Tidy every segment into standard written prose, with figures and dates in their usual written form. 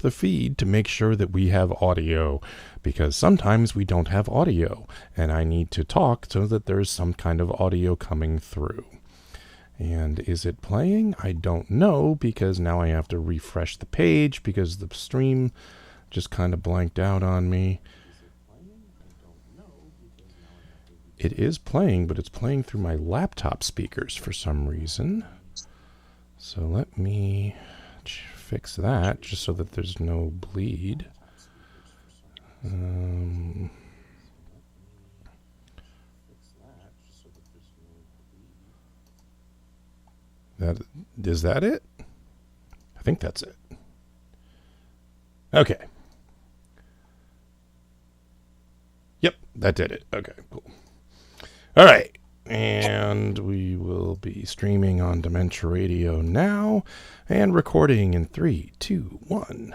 the feed to make sure that we have audio, because sometimes we don't have audio, and I need to talk so that there's some kind of audio coming through. And is it playing? I don't know, because now I have to refresh the page because the stream just kind of blanked out on me. It is playing, but it's playing through my laptop speakers for some reason. So let me fix that just so that there's no bleed. Is that it? I think that's it. Okay. Yep, that did it. Okay, cool. All right. And we will be streaming on Dementia Radio now and recording in 3, 2, 1.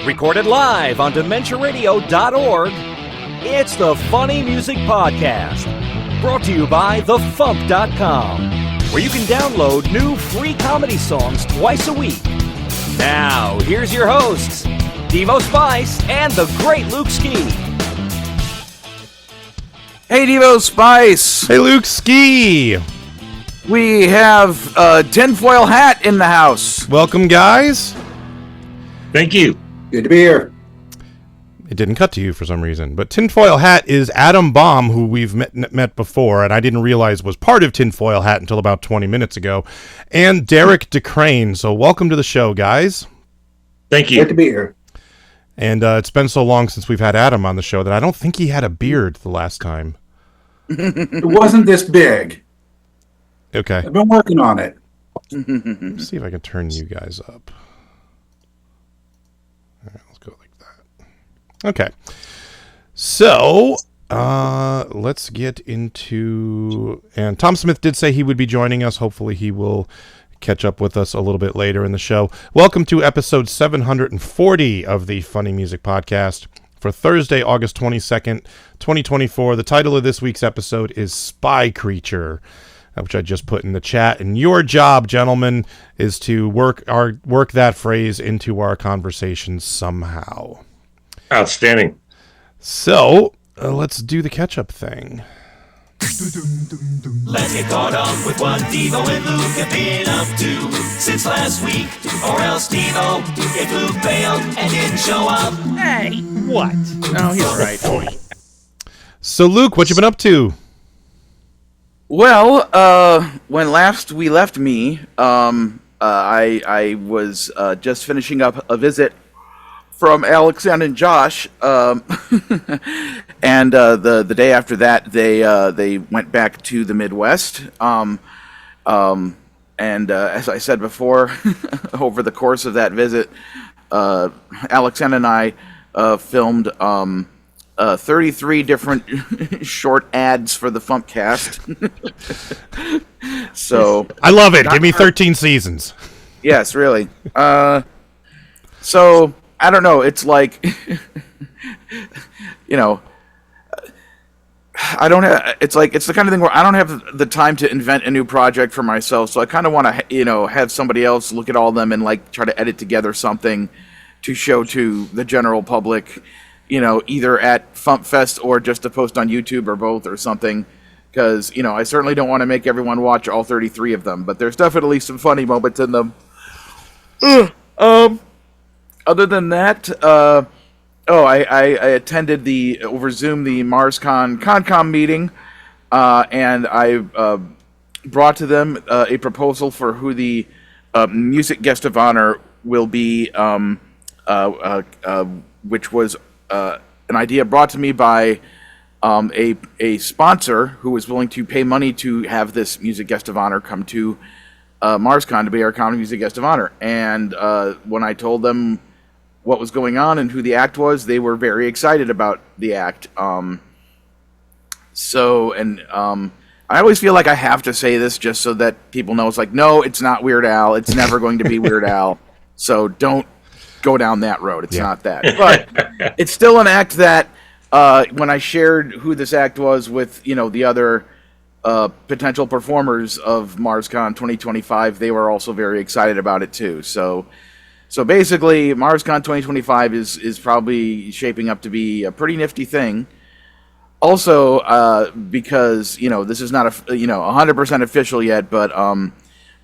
Recorded live on DementiaRadio.org, it's the Funny Music Podcast. Brought to you by FuMP.com, where you can download new free comedy songs twice a week. Now, here's your hosts, Devo Spice and the great Luke Ski. Hey, Devo Spice. Hey, Luke Ski. We have a tinfoil hat in the house. Welcome, guys. Thank you. Good to be here. It didn't cut to you for some reason. But Tinfoil Hat is Adam Baum, who we've met before, and I didn't realize was part of Tinfoil Hat until about 20 minutes ago, and Derrik DeCraene. So welcome to the show, guys. Thank you. Good to be here. And it's been so long since we've had Adam on the show that I don't think he had a beard the last time. It wasn't this big. Okay. I've been working on it. Let's see if I can turn you guys up. All right, let's go like that. Okay. So, let's get into... And Tom Smith did say he would be joining us. Hopefully he will catch up with us a little bit later in the show. Welcome to episode 740 of the Funny Music Podcast for Thursday, August 22nd, 2024. The title of this week's episode is Spy Creature, which I just put in the chat. And your job, gentlemen, is to work that phrase into our conversation somehow. Outstanding. So, let's do the catch-up thing. Let's get caught up with what Devo and Luke have been up to since last week. Or else Devo, if Luke bailed and didn't show up. Hey, what? No, he's right. So, Luke, what you been up to? Well, when last we left me, I was just finishing up a visit from Alex and Josh, and the day after that, they went back to the Midwest. And as I said before, over the course of that visit, Alex and I filmed 33 different short ads for the FuMPCast. So I love it. Give me 13 seasons. Yes, really. So I don't know. It's like, you know, I don't have. It's like it's the kind of thing where I don't have the time to invent a new project for myself. So I kind of want to, have somebody else look at all of them and like try to edit together something to show to the general public. Either at FuMPFest or just to post on YouTube or both or something. Because, I certainly don't want to make everyone watch all 33 of them. But there's definitely some funny moments in them. Other than that, I attended over Zoom the MarsCon ConCom meeting. And I brought to them a proposal for who the music guest of honor will be, which was... an idea brought to me by a sponsor who was willing to pay money to have this music guest of honor come to MarsCon to be our comedy music guest of honor. And when I told them what was going on and who the act was, they were very excited about the act. I always feel like I have to say this just so that people know it's like, no, it's not Weird Al. It's never going to be Weird Al. So don't go down that road. It's not that. But it's still an act that when I shared who this act was with, the other potential performers of MarsCon 2025, they were also very excited about it too. So basically, MarsCon 2025 is probably shaping up to be a pretty nifty thing. Also, because this is not 100% official yet, but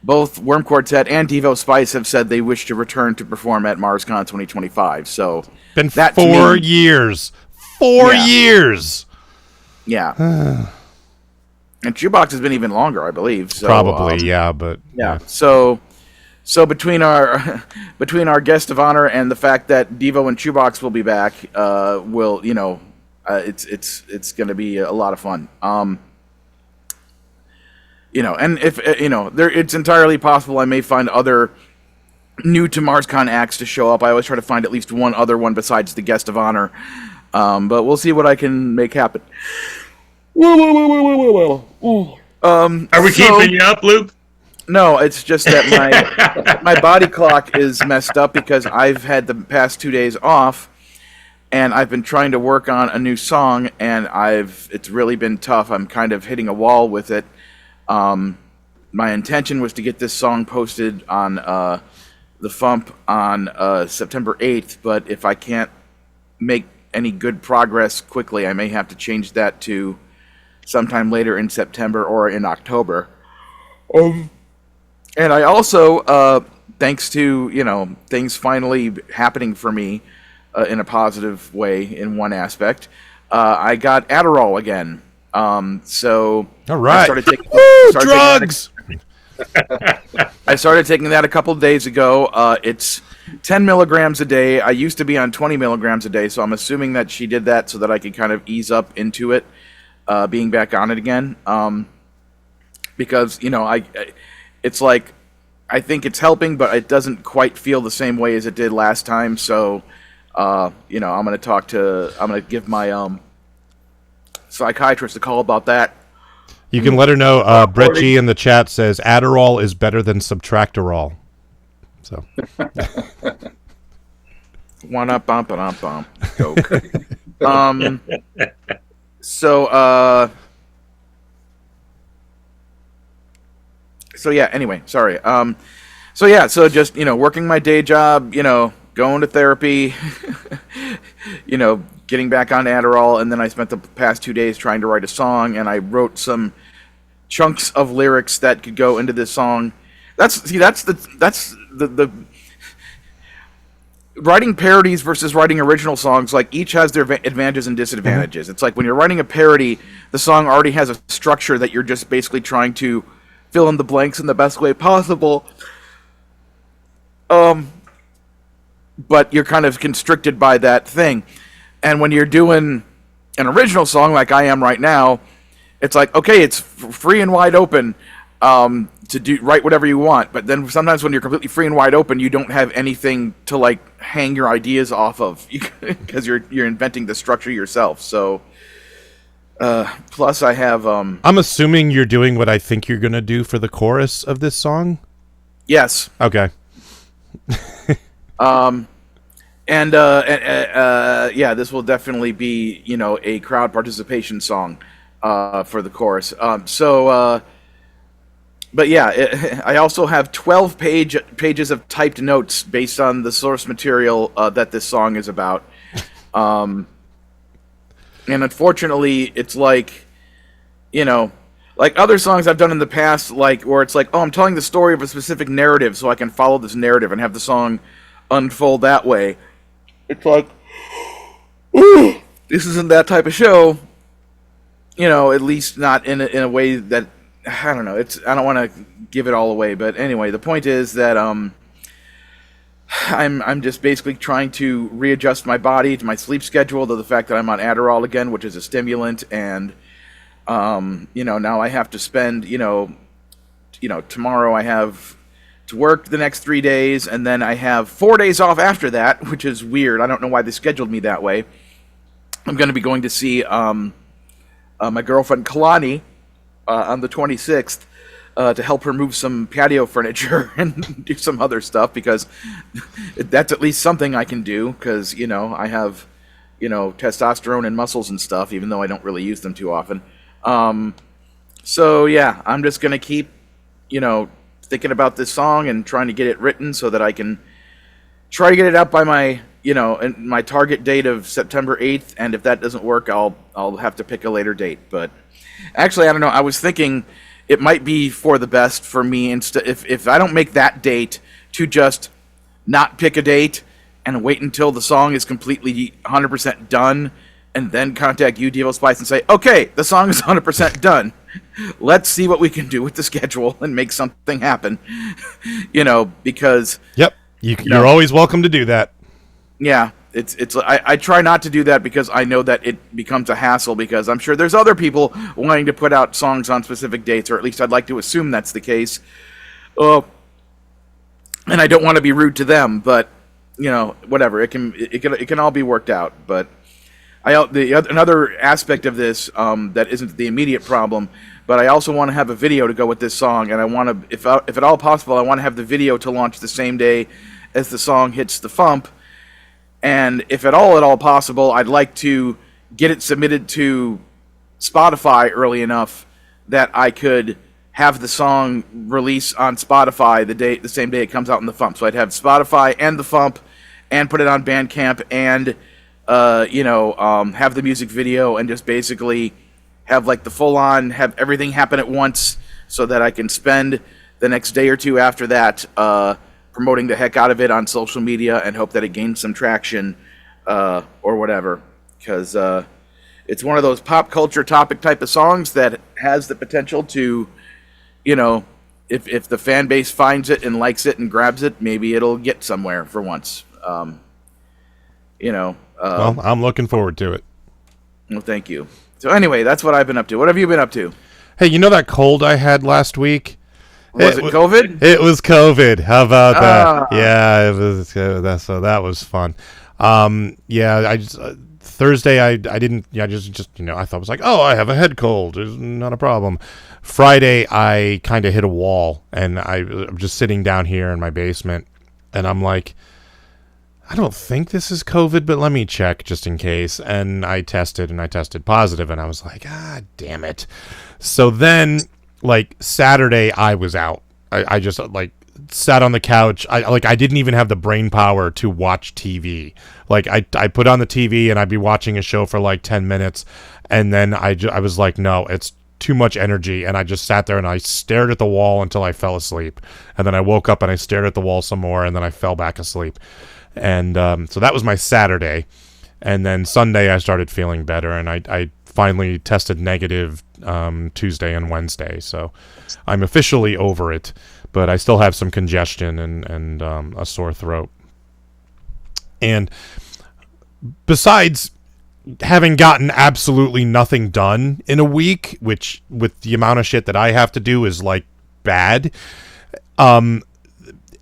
both Worm Quartet and Devo Spice have said they wish to return to perform at MarsCon 2025. So Been that 4 years. 4 years. Yeah. And Shoebox has been even longer, I believe. So, Probably, yeah, but yeah. So between our guest of honor and the fact that Devo and Shoebox will be back, it's going to be a lot of fun. And if it's entirely possible I may find other new to MarsCon acts to show up. I always try to find at least one other one besides the guest of honor. But we'll see what I can make happen. Are we keeping you up, Luke? No, it's just that my body clock is messed up because I've had the past 2 days off, and I've been trying to work on a new song, and it's really been tough. I'm kind of hitting a wall with it. My intention was to get this song posted on the FuMP on September 8th, but if I can't make any good progress quickly, I may have to change that to sometime later in September or in October. And I also, thanks to, things finally happening for me in a positive way in one aspect, I got Adderall again. So all right. I started taking drugs! I started taking that a couple of days ago. It's 10 milligrams a day. I used to be on 20 milligrams a day, so I'm assuming that she did that so that I could kind of ease up into it. Being back on it again, because it's like I think it's helping, but it doesn't quite feel the same way as it did last time. So, I'm gonna give my psychiatrist a call about that. You can let her know. Brett G in the chat says Adderall is better than Subtractorol. So, Wanna bump it up, bump. So yeah, anyway, sorry. So just, working my day job, going to therapy, getting back on Adderall, and then I spent the past 2 days trying to write a song, and I wrote some chunks of lyrics that could go into this song. That's the writing parodies versus writing original songs, like, each has their advantages and disadvantages. It's like when you're writing a parody, the song already has a structure that you're just basically trying to fill in the blanks in the best way possible. But you're kind of constricted by that thing. And when you're doing an original song like I am right now, it's like, okay, it's free and wide open. To write whatever you want, but then sometimes when you're completely free and wide open, you don't have anything to hang your ideas off of because you're inventing the structure yourself. So, plus I have. I'm assuming you're doing what I think you're gonna do for the chorus of this song. Yes. Okay. This will definitely be a crowd participation song for the chorus. But yeah, I also have 12 pages of typed notes based on the source material that this song is about. And unfortunately, it's like other songs I've done in the past, where it's like, oh, I'm telling the story of a specific narrative so I can follow this narrative and have the song unfold that way. It's like, ooh, this isn't that type of show. At least not in a way that, I don't know. I don't want to give it all away, but anyway, the point is that I'm just basically trying to readjust my body to my sleep schedule, to the fact that I'm on Adderall again, which is a stimulant, and now I have to spend tomorrow I have to work the next 3 days, and then I have 4 days off after that, which is weird. I don't know why they scheduled me that way. I'm going to be going to see my girlfriend Kalani on the 26th to help her move some patio furniture and do some other stuff, because that's at least something I can do, because I have testosterone and muscles and stuff, even though I don't really use them too often. So yeah, I'm just gonna keep, thinking about this song and trying to get it written so that I can try to get it out by my target date of September 8th. And if that doesn't work, I'll have to pick a later date. But actually, I don't know. I was thinking it might be for the best for me if I don't make that date to just not pick a date and wait until the song is completely 100% done, and then contact you, Devo Spice, and say, okay, the song is 100% done. Let's see what we can do with the schedule and make something happen. Because... Yep, you're always welcome to do that. Yeah, I try not to do that because I know that it becomes a hassle, because I'm sure there's other people wanting to put out songs on specific dates, or at least I'd like to assume that's the case. And I don't want to be rude to them, but... whatever. It can all be worked out. But another aspect of this that isn't the immediate problem, but I also want to have a video to go with this song, and I want to, if at all possible, I want to have the video to launch the same day as the song hits the FuMP. And if at all possible, I'd like to get it submitted to Spotify early enough that I could have the song release on Spotify the same day it comes out in the FuMP. So I'd have Spotify and the FuMP, and put it on Bandcamp, and have the music video, and just basically have like the full on, have everything happen at once, so that I can spend the next day or two after that promoting the heck out of it on social media, and hope that it gains some traction or whatever, because it's one of those pop culture topic type of songs that has the potential to, if the fan base finds it and likes it and grabs it, maybe it'll get somewhere for once. Well, I'm looking forward to it. Well, thank you. So anyway, that's what I've been up to. What have you been up to? Hey, that cold I had last week? Was it COVID? It was COVID. How about that? Yeah, it was. So that was fun. I just Thursday I didn't. Yeah, just I thought it was like, oh, I have a head cold. It's not a problem. Friday I kind of hit a wall, and I'm just sitting down here in my basement, and I'm like, I don't think this is COVID, but let me check just in case. And I tested positive, and I was like, damn it. So then, Saturday, I was out. I just, sat on the couch. I didn't even have the brain power to watch TV. I put on the TV, and I'd be watching a show for, 10 minutes, and then I was like, no, it's too much energy, and I just sat there, and I stared at the wall until I fell asleep. And then I woke up, and I stared at the wall some more, and then I fell back asleep. And so that was my Saturday. And then Sunday I started feeling better, and I finally tested negative Tuesday and Wednesday. So I'm officially over it, but I still have some congestion and a sore throat. And besides having gotten absolutely nothing done in a week, which with the amount of shit that I have to do is bad,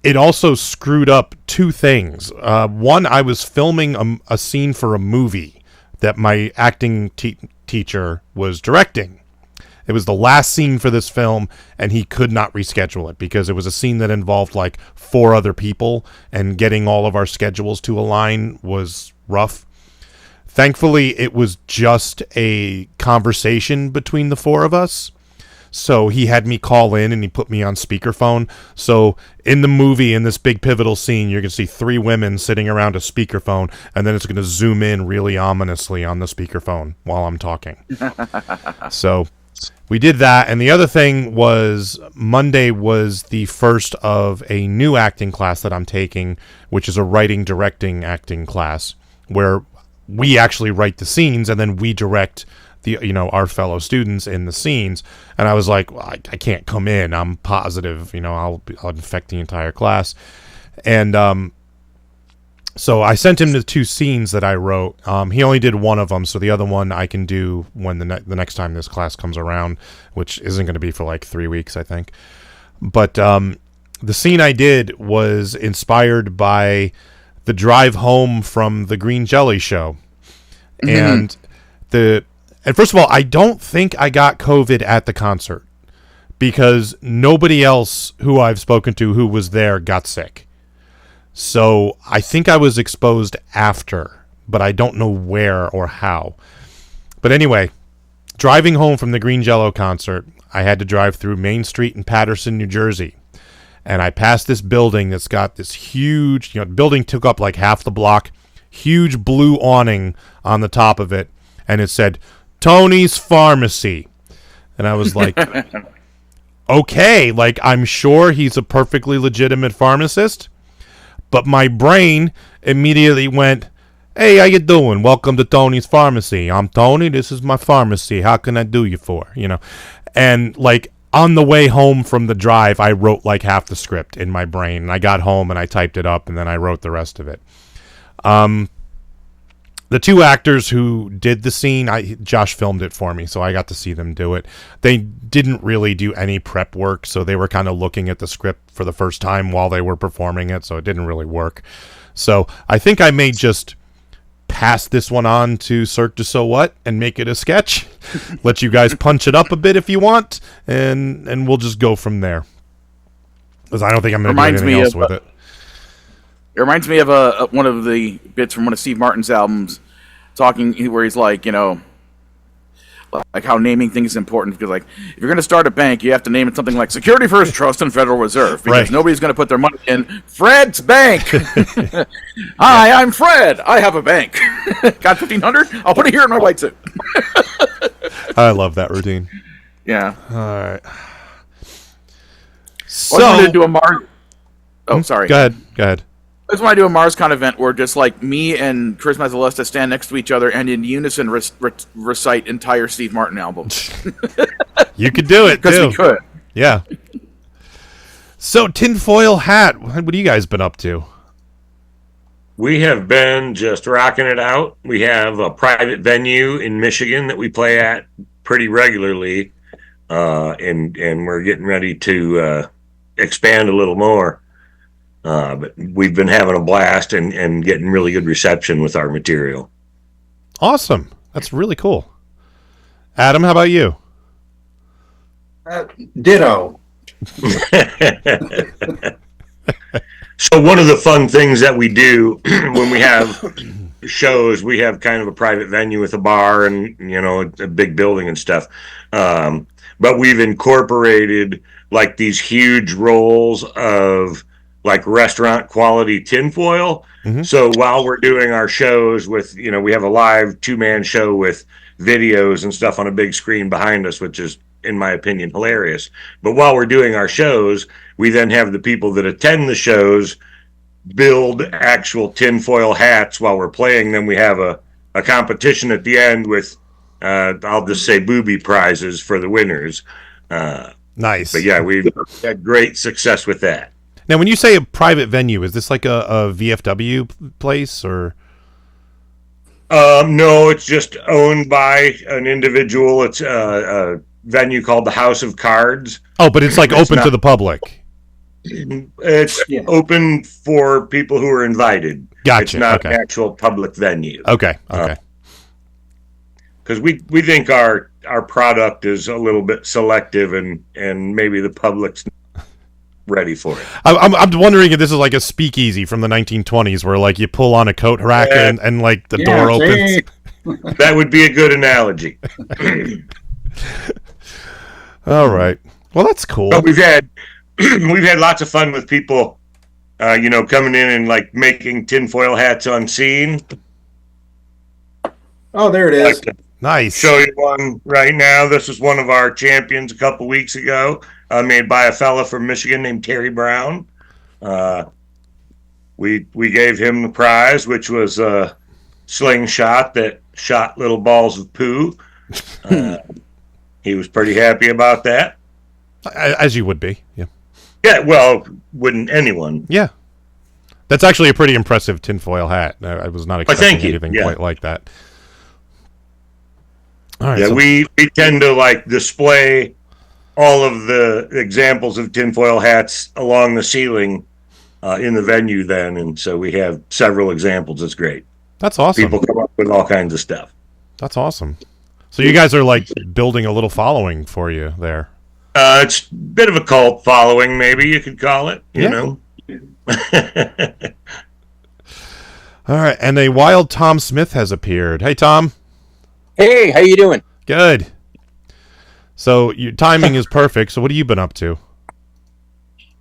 it also screwed up two things. One, I was filming a scene for a movie that my acting teacher was directing. It was the last scene for this film, and he could not reschedule it because it was a scene that involved 4 other people, and getting all of our schedules to align was rough. Thankfully, it was just a conversation between the 4 of us. So he had me call in, and he put me on speakerphone. So in the movie, in this big pivotal scene, you're going to see 3 women sitting around a speakerphone, and then it's going to zoom in really ominously on the speakerphone while I'm talking. So we did that. And the other thing was Monday was the first of a new acting class that I'm taking, which is a writing, directing acting class, where we actually write the scenes, and then we direct our fellow students in the scenes. And I was like, well, I can't come in. I'm positive, I'll infect the entire class. And so I sent him the 2 scenes that I wrote. He only did one of them, so the other one I can do when the next time this class comes around, which isn't going to be for 3 weeks, I think. But the scene I did was inspired by the drive home from the Green Jelly show. Mm-hmm. And first of all, I don't think I got COVID at the concert, because nobody else who I've spoken to who was there got sick. So I think I was exposed after, but I don't know where or how. But anyway, driving home from the Green Jello concert, I had to drive through Main Street in Paterson, New Jersey. And I passed this building that's got this huge, the building took up like half the block, huge blue awning on the top of it. And it said, Tony's Pharmacy. And I was like, okay, like I'm sure he's a perfectly legitimate pharmacist. But my brain immediately went, hey, how you doing? Welcome to Tony's Pharmacy. I'm Tony. This is my pharmacy. How can I do you for? And like on the way home from the drive, I wrote like half the script in my brain. And I got home and I typed it up and then I wrote the rest of it. The two actors who did the scene, Josh filmed it for me, so I got to see them do it. They didn't really do any prep work, so they were kind of looking at the script for the first time while they were performing it, so it didn't really work. So I think I may just pass this one on to Cirque du So What and make it a sketch. Let you guys punch it up a bit if you want, and we'll just go from there. Because I don't think I'm going to do anything else with it. It reminds me of one of the bits from one of Steve Martin's albums, where he's like, like how naming things is important. Because like, if you're going to start a bank, you have to name it something like Security First Trust and Federal Reserve, because nobody's going to put their money in Fred's Bank. Hi, I'm Fred. I have a bank. Got $1,500? I'll put it here in my white suit. I love that routine. Yeah. All right. So, I wanted to do a Mars. Oh, sorry. Go ahead. I just want to do a MarsCon event where just like me and Chris Mazzalesta stand next to each other and in unison recite entire Steve Martin albums. You could do it, because we could. Yeah. So, Tinfoil Hat, what have you guys been up to? We have been just rocking it out. We have a private venue in Michigan that we play at pretty regularly, and we're getting ready to expand a little more. But we've been having a blast and getting really good reception with our material. Awesome. That's really cool. Adam, how about you? Ditto. So one of the fun things that we do when we have shows, we have kind of a private venue with a bar and, a big building and stuff. But we've incorporated like these huge rolls of like restaurant quality tinfoil. Mm-hmm. So while we're doing our shows with, we have a live 2-man show with videos and stuff on a big screen behind us, which is, in my opinion, hilarious. But while we're doing our shows, we then have the people that attend the shows build actual tinfoil hats while we're playing them. We have a competition at the end with, I'll just say booby prizes for the winners. Nice. But yeah, we've had great success with that. Now, when you say a private venue, is this like a VFW place or? No, it's just owned by an individual. It's a venue called the House of Cards. Oh, but it's like open to the public. It's open for people who are invited. Gotcha. It's not an actual public venue. Okay. Because we think our product is a little bit selective and maybe the public's ready for it. I'm wondering if this is like a speakeasy from the 1920s where like you pull on a coat rack and like the door opens. That would be a good analogy. All right. Well, that's cool. But we've had lots of fun with people, coming in and like making tinfoil hats on scene. Oh, there it is. Nice. Show you one right now. This is one of our champions a couple weeks ago, made by a fella from Michigan named Terry Brown. We gave him the prize, which was a slingshot that shot little balls of poo. He was pretty happy about that. As you would be, yeah. Yeah, well, wouldn't anyone? Yeah. That's actually a pretty impressive tinfoil hat. I was not expecting anything quite like that. All right. Yeah, we tend to like display all of the examples of tinfoil hats along the ceiling in the venue then, and so we have several examples. It's great. That's awesome. People come up with all kinds of stuff. That's awesome. So you guys are like building a little following for you there. It's a bit of a cult following, maybe you could call it, you know. All right, and a wild Tom Smith has appeared. Hey, Tom. Hey, how you doing? Good. So your timing is perfect. So what have you been up to?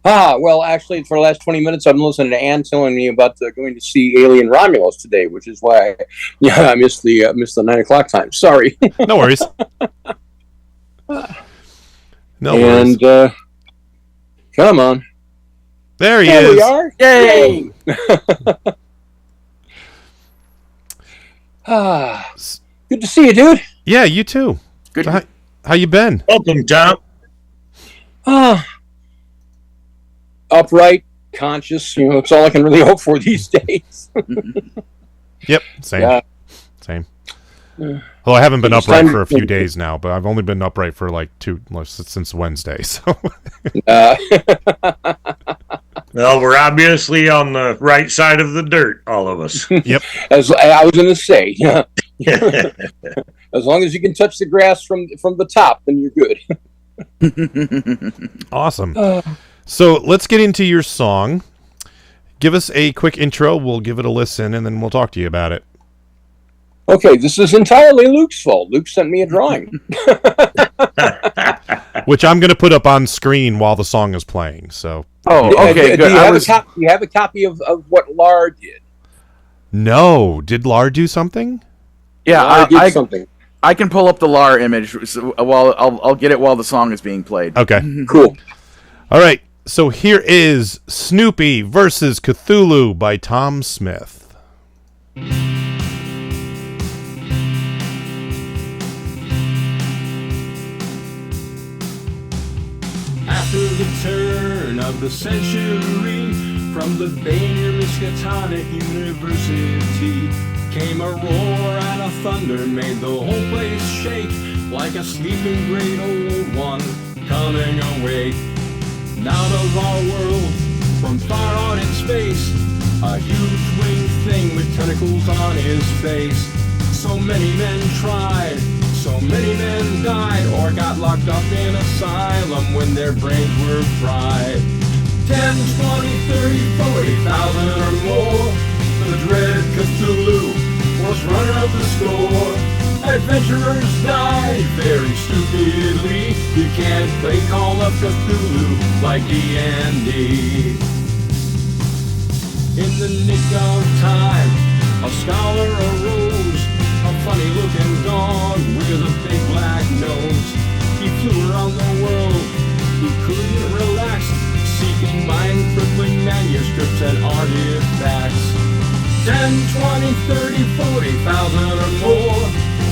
Well, actually, for the last 20 minutes, I'm listening to Ann telling me about going to see Alien Romulus today, which is why I missed the 9 o'clock time. Sorry. No worries. No worries. And come on. There he There is. we are. Yay! Good to see you, dude. Yeah, you too. Good. So how you been? Welcome, Tom. Upright, conscious. It's all I can really hope for these days. Yep, same. Yeah. Same. Well, I haven't been It's upright time- for a few days now, but I've only been upright for like since Wednesday. So Well, we're obviously on the right side of the dirt, all of us. yep. As I was going to say, as long as you can touch the grass from the top, then you're good. Awesome. So let's get into your song. Give us a quick intro. We'll give it a listen, and then we'll talk to you about it. Okay, this is entirely Luke's fault. Luke sent me a drawing. Which I'm going to put up on screen while the song is playing. So Oh, okay, Do good. you I have, was, you have a copy of what Lar did? no, did Lar do something? yeah, Lar did I something. I can pull up the Lar image while I'll get it while the song is being played. Okay. Cool. All right. So here is Snoopy versus Cthulhu by Tom Smith. After the turn of the century, from the Bay near Miskatonic University, came a roar and a thunder made the whole place shake, like a sleeping great old one coming awake. Out of our world, from far out in space, a huge winged thing with tentacles on his face. So many men tried, so many men died, or got locked up in asylum when their brains were fried. 10, 20, 30, 40,000 or more, the dread Cthulhu was running up the score. Adventurers died very stupidly. You can't play Call of Cthulhu like D&D. In the nick of time, a scholar arose, a funny-looking dog with a big black nose. He flew around the world, he couldn't relax, seeking mind-crippling manuscripts and artifacts. 10, 20, 30, 40,000 or more,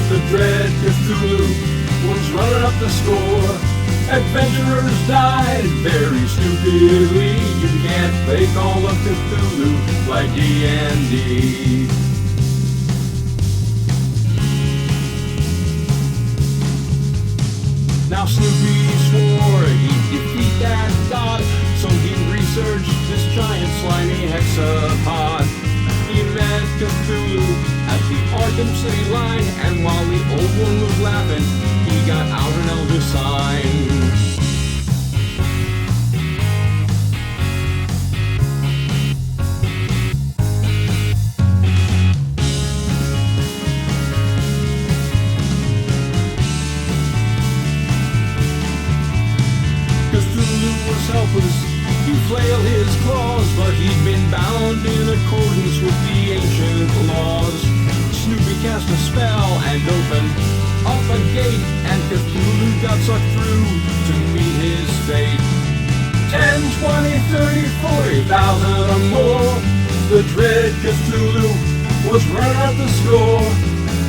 the dread Cthulhu was running up the score. Adventurers died very stupidly. You can't play Call of Cthulhu like D&D. Now Snoopy swore he'd defeat that god, so he researched this giant slimy hexapod. He met Cthulhu at the Arkham City line, and while the old one was laughing, he got out an elder sign. Cthulhu was helpless, he flailed his claws, but he'd been bound in accordance with the ancient laws. Snoopy cast a spell and opened up a gate, and Cthulhu got sucked through to meet his fate. 10, 20, 30, 40,000 or more, the dread Cthulhu was running up the score.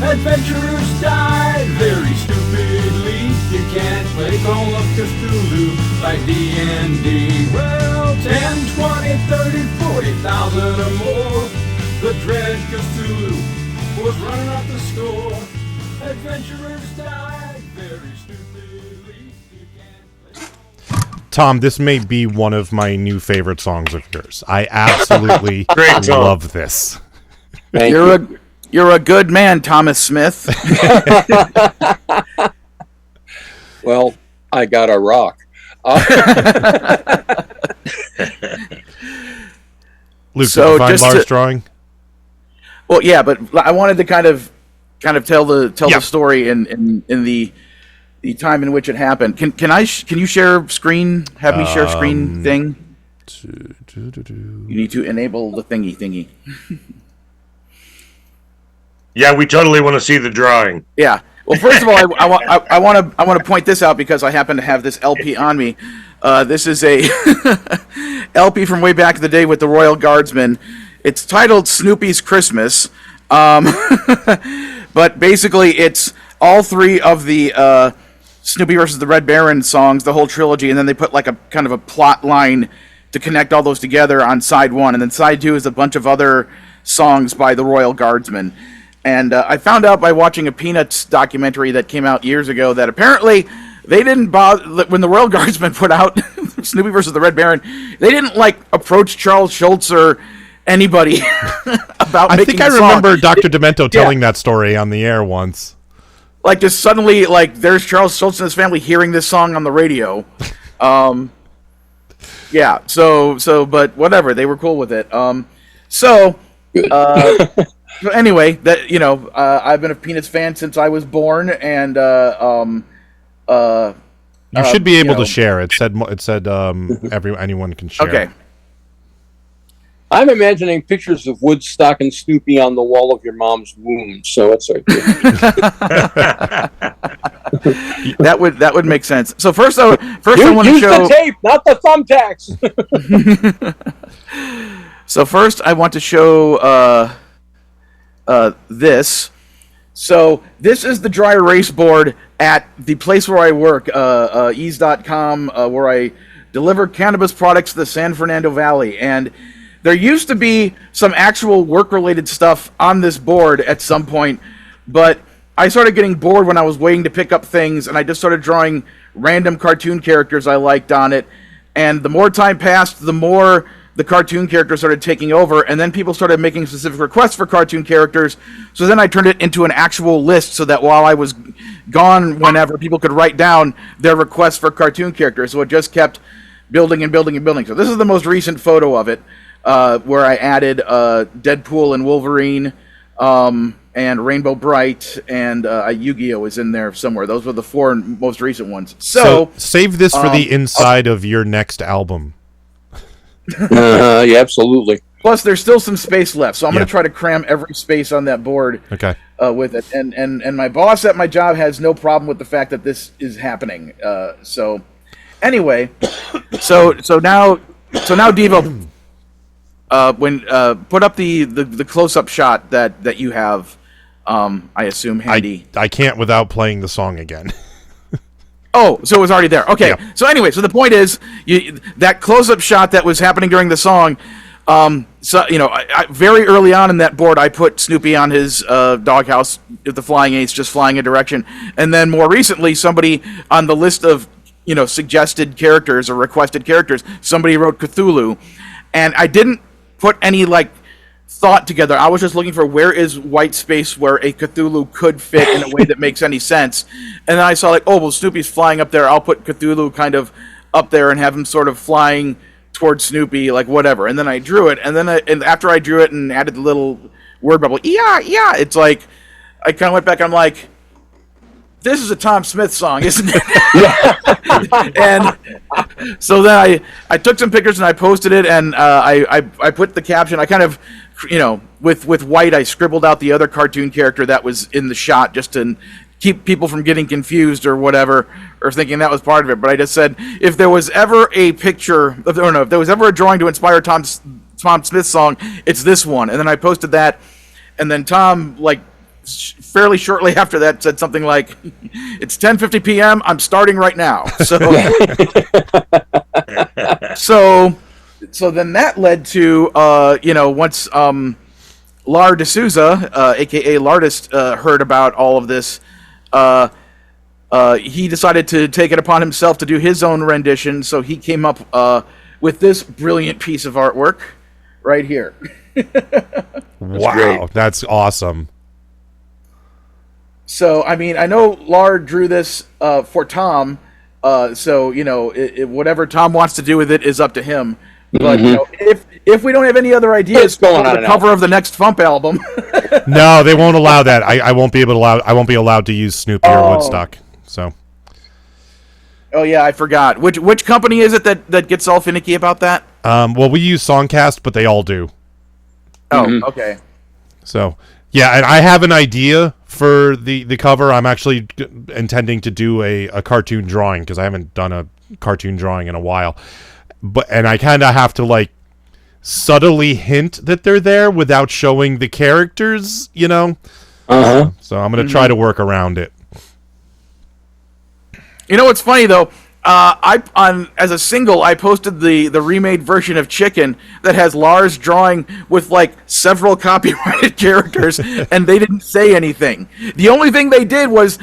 Adventurers died very stupidly. You can't play Call of Cthulhu like D&D. Well, 10, 20, 30, 40,000 or more, the dread Cthulhu was running up the score. Adventurers died very stupidly. You can't play. Tom, this may be one of my new favorite songs of yours. I absolutely Great song. love this. Thank you. You're a good man, Thomas Smith. Well, I got a rock. Luke, So did you find just Lars' to- drawing? Well, yeah, but I wanted to kind of tell the Yeah. story in the the time in which it happened. Can you share screen? Have me share screen thing? You need to enable the thingy. Yeah, we totally want to see the drawing. Yeah. Well, first of all, I want to point this out because I happen to have this LP on me. This is a LP from way back in the day with the Royal Guardsmen. It's titled Snoopy's Christmas, but basically it's all three of the Snoopy versus the Red Baron songs, the whole trilogy, and then they put like a kind of a plot line to connect all those together on side one, and then side two is a bunch of other songs by the Royal Guardsmen. And I found out by watching a Peanuts documentary that came out years ago that apparently they didn't bother, when the Royal Guardsmen put out Snoopy versus the Red Baron, they didn't like approach Charles Schultz or anybody about I making think I the song. remember Dr. Demento telling that story on the air once. Like, just suddenly, like, there's Charles Schultz and his family hearing this song on the radio. Yeah, so, but whatever, they were cool with it. So anyway, that, you know, I've been a Peanuts fan since I was born, and You should be able to share. It said anyone can share. Okay. I'm imagining pictures of Woodstock and Snoopy on the wall of your mom's womb, so it's right there. that would make sense. So first I want to use show the tape, not the thumbtacks. So first I want to show this. So this is the dry erase board at the place where I work, ease.com, where I deliver cannabis products to the San Fernando Valley. And there used to be some actual work-related stuff on this board at some point, but I started getting bored when I was waiting to pick up things, and I just started drawing random cartoon characters I liked on it. And the more time passed, the more the cartoon characters started taking over, and then people started making specific requests for cartoon characters. So then I turned it into an actual list so that while I was gone whenever, people could write down their requests for cartoon characters. So it just kept building and building and building. So this is the most recent photo of it, where I added Deadpool and Wolverine, and Rainbow Bright, and Yu-Gi-Oh! Is in there somewhere. Those were the four most recent ones. So save this for the inside of your next album. Yeah, absolutely. Plus, there's still some space left, so I'm going to try to cram every space on that board with it. And my boss at my job has no problem with the fact that this is happening. So anyway, so now Devo, when put up the close-up shot that you have, I assume handy. I can't without playing the song again. Oh, so it was already there. Okay. Yeah. So anyway, so the point is, that close-up shot that was happening during the song. So you know, I very early on in that board, I put Snoopy on his doghouse with the flying ace, just flying a direction, and then more recently, somebody on the list of suggested characters or requested characters, somebody wrote Cthulhu, and I didn't put any thought together. I was just looking for where is white space where a Cthulhu could fit in a way that makes any sense. And then I saw Snoopy's flying up there. I'll put Cthulhu kind of up there and have him sort of flying towards Snoopy, whatever. And then I drew it. And then and after I drew it and added the little word bubble, yeah, it's I kind of went back. I'm like, this is a Tom Smith song, isn't it? And so then I took some pictures and I posted it, and I put the caption. I kind of, with white, I scribbled out the other cartoon character that was in the shot just to keep people from getting confused or whatever, or thinking that was part of it. But I just said, if there was ever a picture, if there was ever a drawing to inspire Tom Smith's song, it's this one. And then I posted that, and then Tom, fairly shortly after that, said something like, "It's 10:50 p.m. I'm starting right now." So, so then that led to once Lar D'Souza, aka Lardist, heard about all of this, he decided to take it upon himself to do his own rendition. So he came up with this brilliant piece of artwork right here. Wow, that's awesome. So, I mean, I know Lar drew this for Tom, so, whatever Tom wants to do with it is up to him. But, if we don't have any other ideas for the cover of the next FuMP album... No, they won't allow that. I won't be allowed to use Snoopy or Woodstock. So, Oh yeah, I forgot. Which company is it that gets all finicky about that? Well, we use Songcast, but they all do. Oh, okay. So, yeah, and I have an idea for the cover. I'm actually intending to do a cartoon drawing because I haven't done a cartoon drawing in a while. And I kind of have to, like, subtly hint that they're there without showing the characters, you know? Uh-huh. So I'm going to try to work around it. You know what's funny though? As a single, I posted the remade version of Chicken that has Lars drawing with like several copyrighted characters, and they didn't say anything. The only thing they did was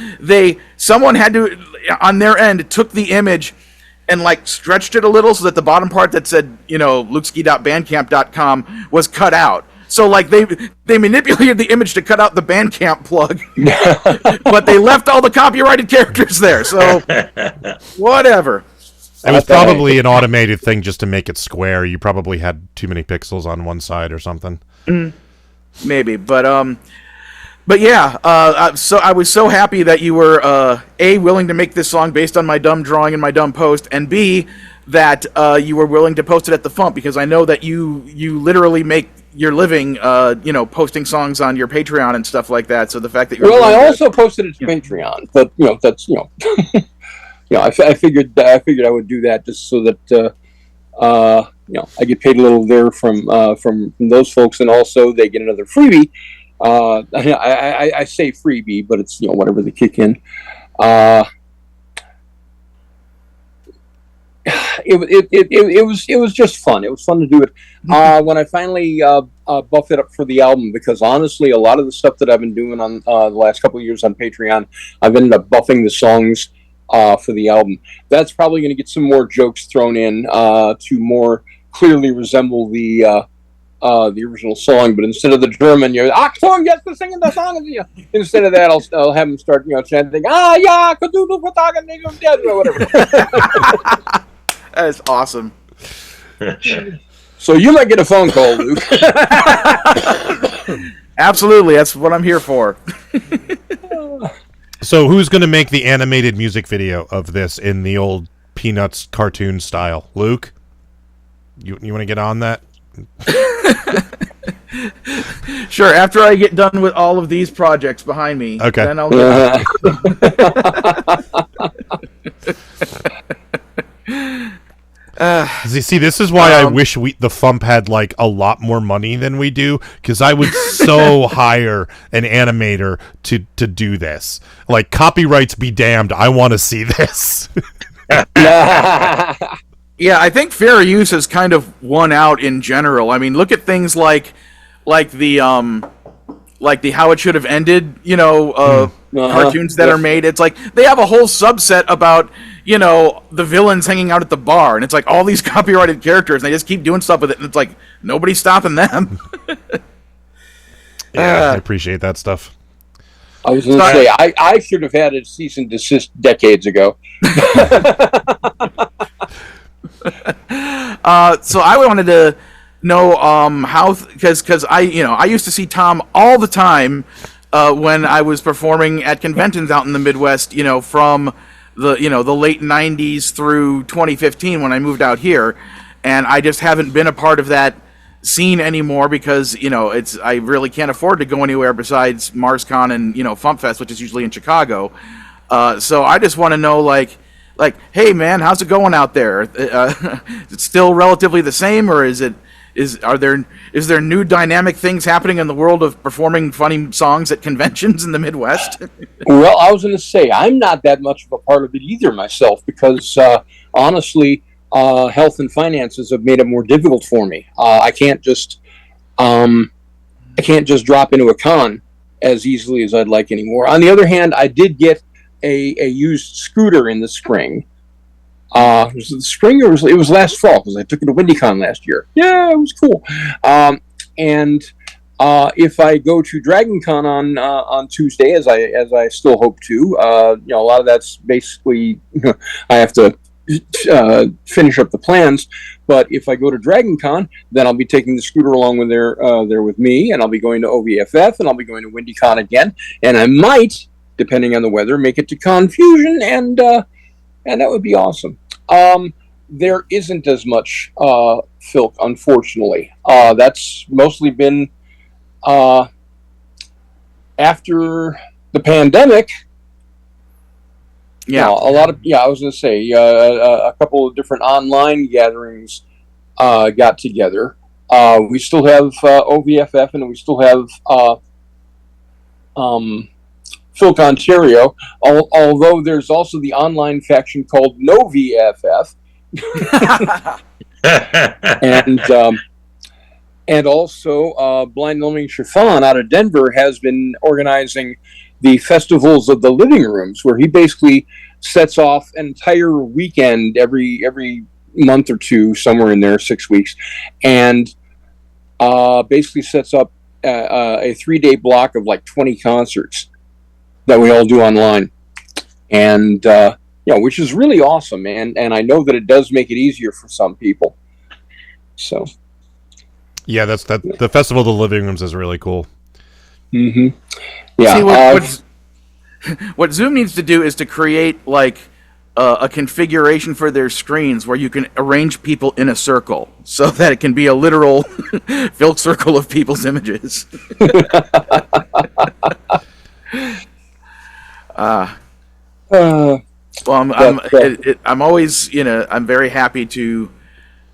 someone had to, on their end, took the image and like stretched it a little so that the bottom part that said, lukeski.bandcamp.com was cut out. So like they manipulated the image to cut out the Bandcamp plug, but they left all the copyrighted characters there. So whatever. It was probably an automated thing just to make it square. You probably had too many pixels on one side or something. Maybe, but yeah. So I was so happy that you were A, willing to make this song based on my dumb drawing and my dumb post, and B, that you were willing to post it at the FuMP, because I know that you literally make your living, posting songs on your Patreon and stuff like that. So the fact that you're I also posted it to Patreon, but that's I figured I would do that just so that I get paid a little there from those folks, and also they get another freebie. I say freebie, but it's whatever they kick in. It was just fun. It was fun to do it when I finally buffed it up for the album, because honestly, a lot of the stuff that I've been doing on the last couple of years on Patreon, I've ended up buffing the songs for the album. That's probably going to get some more jokes thrown in to more clearly resemble the original song, but instead of the German, Achtung, yes, we're singing the song. Instead of that, I'll have them start chanting, yeah, Cthulhu, or whatever. That is awesome. So you might get a phone call, Luke. Absolutely, that's what I'm here for. So who's going to make the animated music video of this in the old Peanuts cartoon style? Luke? You want to get on that? Sure, after I get done with all of these projects behind me, okay, then I'll get See, this is why I wish the FuMP had like a lot more money than we do, because I would so hire an animator to do this. Like, copyrights be damned, I want to see this. Yeah, I think fair use has kind of won out in general. I mean, look at things like the How It Should Have Ended, cartoons that are made. It's like they have a whole subset about, the villains hanging out at the bar, and it's like all these copyrighted characters, and they just keep doing stuff with it, and it's like nobody's stopping them. Yeah, I appreciate that stuff. I was going to say, I should have had a cease and desist decades ago. So I wanted to know how, because I used to see Tom all the time when I was performing at conventions out in the Midwest, from the late 90s through 2015 when I moved out here, and I just haven't been a part of that scene anymore because I really can't afford to go anywhere besides MarsCon and FuMPFest, which is usually in Chicago. So I just want to know like, hey man, how's it going out there? Is it still relatively the same, or is there new dynamic things happening in the world of performing funny songs at conventions in the Midwest? Well, I was going to say, I'm not that much of a part of it either myself, because honestly, health and finances have made it more difficult for me. I can't just drop into a con as easily as I'd like anymore. On the other hand, I did get a used scooter in the spring. Was it the spring, or it was last fall, because I took it to WindyCon last year. Yeah, it was cool. And if I go to DragonCon on Tuesday, as I still hope to, a lot of that's basically I have to finish up the plans. But if I go to DragonCon, then I'll be taking the scooter along with there with me, and I'll be going to OVFF, and I'll be going to WindyCon again, and I might, depending on the weather, make it to Confusion and and that would be awesome. There isn't as much filk, unfortunately. That's mostly been after the pandemic. Yeah, a lot of I was going to say a couple of different online gatherings got together. We still have OVFF, and we still have Filk Ontario. Although there's also the online faction called No VFF. and also Blind Lonely Chiffon out of Denver has been organizing the festivals of the living rooms, where he basically sets off an entire weekend every month or two, somewhere in there, 6 weeks, and basically sets up a 3-day block of like 20 concerts that we all do online, and which is really awesome, and I know that it does make it easier for some people. So, yeah, the Festival of the Living Rooms is really cool. Mm-hmm. Yeah. See, what Zoom needs to do is to create like a configuration for their screens where you can arrange people in a circle so that it can be a literal Filk circle of people's images. Well, I'm always, I'm very happy to,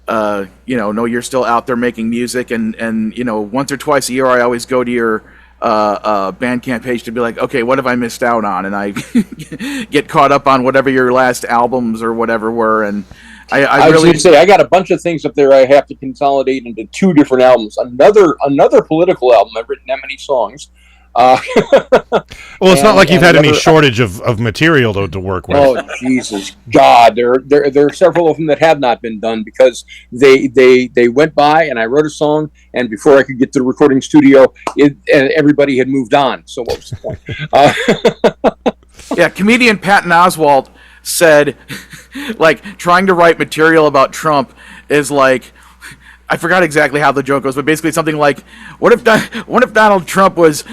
know you're still out there making music, and once or twice a year I always go to your Bandcamp page to be like, okay, what have I missed out on? And I get caught up on whatever your last albums or whatever were, and I was really going to say I got a bunch of things up there I have to consolidate into 2 different albums. Another political album. I've written that many songs. Well, it's not like you've had any shortage of material to work with. Oh, Jesus God! There are several of them that have not been done because they went by and I wrote a song, and before I could get to the recording studio, everybody had moved on. So what was the point? Yeah, comedian Patton Oswalt said, like, trying to write material about Trump is like, I forgot exactly how the joke goes, but basically something like, what if Donald Trump was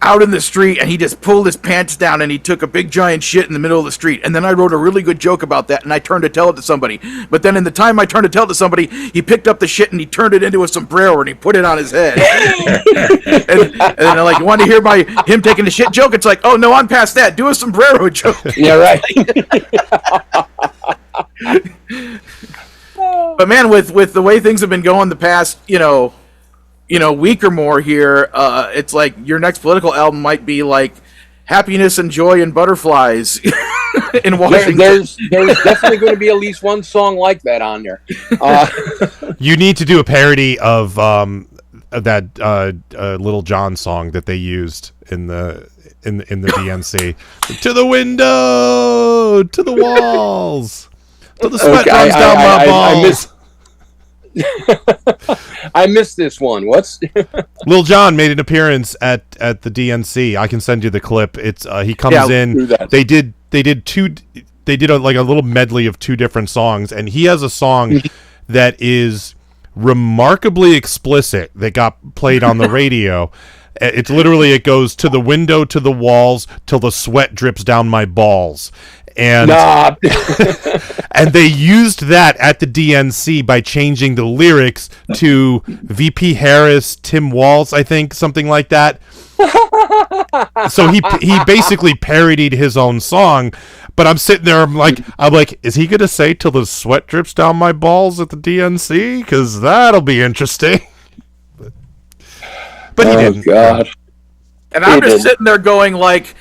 out in the street and he just pulled his pants down and he took a big giant shit in the middle of the street, and then I wrote a really good joke about that and I turned to tell it to somebody, but then in the time I turned to tell it to somebody, he picked up the shit and he turned it into a sombrero and he put it on his head. and then like, you want to hear him taking the shit joke? It's like, oh no, I'm past that. Do a sombrero joke. Yeah, right. But man, with the way things have been going the past, week or more here, it's like your next political album might be like Happiness and Joy and Butterflies in Washington. There's definitely going to be at least one song like that on there. You need to do a parody of that Little John song that they used in the DNC. To the window, to the walls. So the sweat runs down my balls. I missed this one. What's Lil Jon made an appearance at the DNC. I can send you the clip. It's he comes in. They did a little medley of 2 different songs, and he has a song that is remarkably explicit that got played on the radio. It's literally, it goes to the window, to the walls, till the sweat drips down my balls. And and they used that at the DNC by changing the lyrics to VP Harris, Tim Walz, I think, something like that. So he basically parodied his own song. But I'm sitting there, I'm like, is he gonna say till the sweat drips down my balls at the DNC? Because that'll be interesting. But he didn't. God. And I'm just sitting there going like,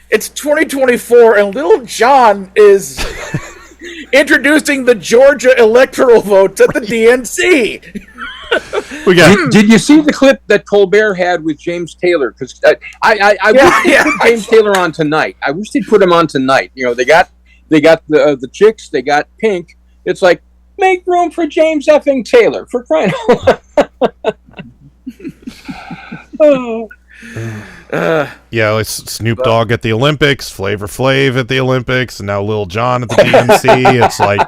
it's 2024 and Lil Jon is introducing the Georgia electoral votes at the DNC. Did you see the clip that Colbert had with James Taylor? Because I wish they'd put James Taylor on tonight. I wish they'd put him on tonight. They got the chicks, they got Pink. It's like, make room for James effing Taylor, for crying out loud. Oh. Yeah, it's Snoop Dogg at the Olympics, Flavor Flav at the Olympics, and now Lil Jon at the DNC. It's like,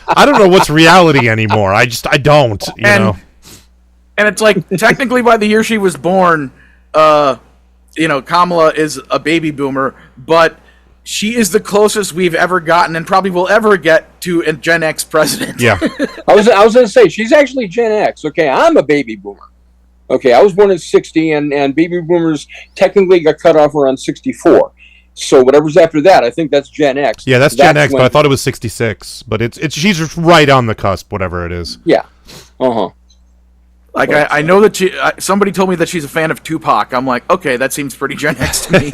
I don't know what's reality anymore. I don't, know. And it's like, technically by the year she was born, Kamala is a baby boomer, but She is the closest we've ever gotten, and probably will ever get to a Gen X president. Yeah. I was going to say, she's actually Gen X. Okay, I'm a baby boomer. Okay, I was born in 60, and baby boomers technically got cut off around 64. So whatever's after that, I think that's Gen X. Yeah, that's Gen X, but I thought it was 66. But it's she's just right on the cusp, whatever it is. Yeah. Uh-huh. Like, I know that somebody told me that she's a fan of Tupac. I'm like, okay, that seems pretty Gen X to me.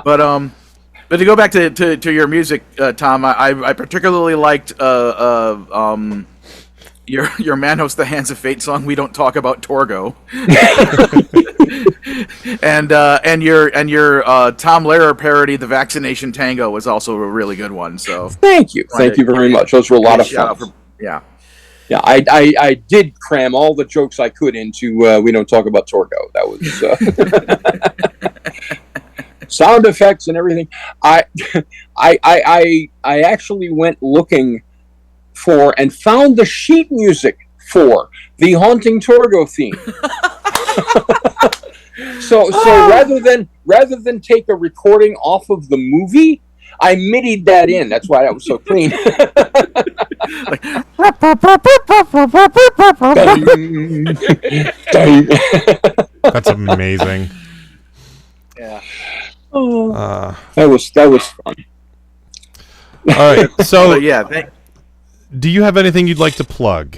But to go back to your music, Tom, I particularly liked your Man Hosts the Hands of Fate song. We don't talk about Torgo. and your Tom Lehrer parody, The Vaccination Tango, was also a really good one. So thank you very much. Those were a lot of fun. Yeah, I did cram all the jokes I could into We Don't Talk About Torgo. That was sound effects and everything. I actually went looking for and found the sheet music for the Haunting Torgo theme. So rather than take a recording off of the movie, I MIDI'd that in. That's why that was so clean. That's amazing. Yeah. That was fun. All right. So yeah. Do you have anything you'd like to plug?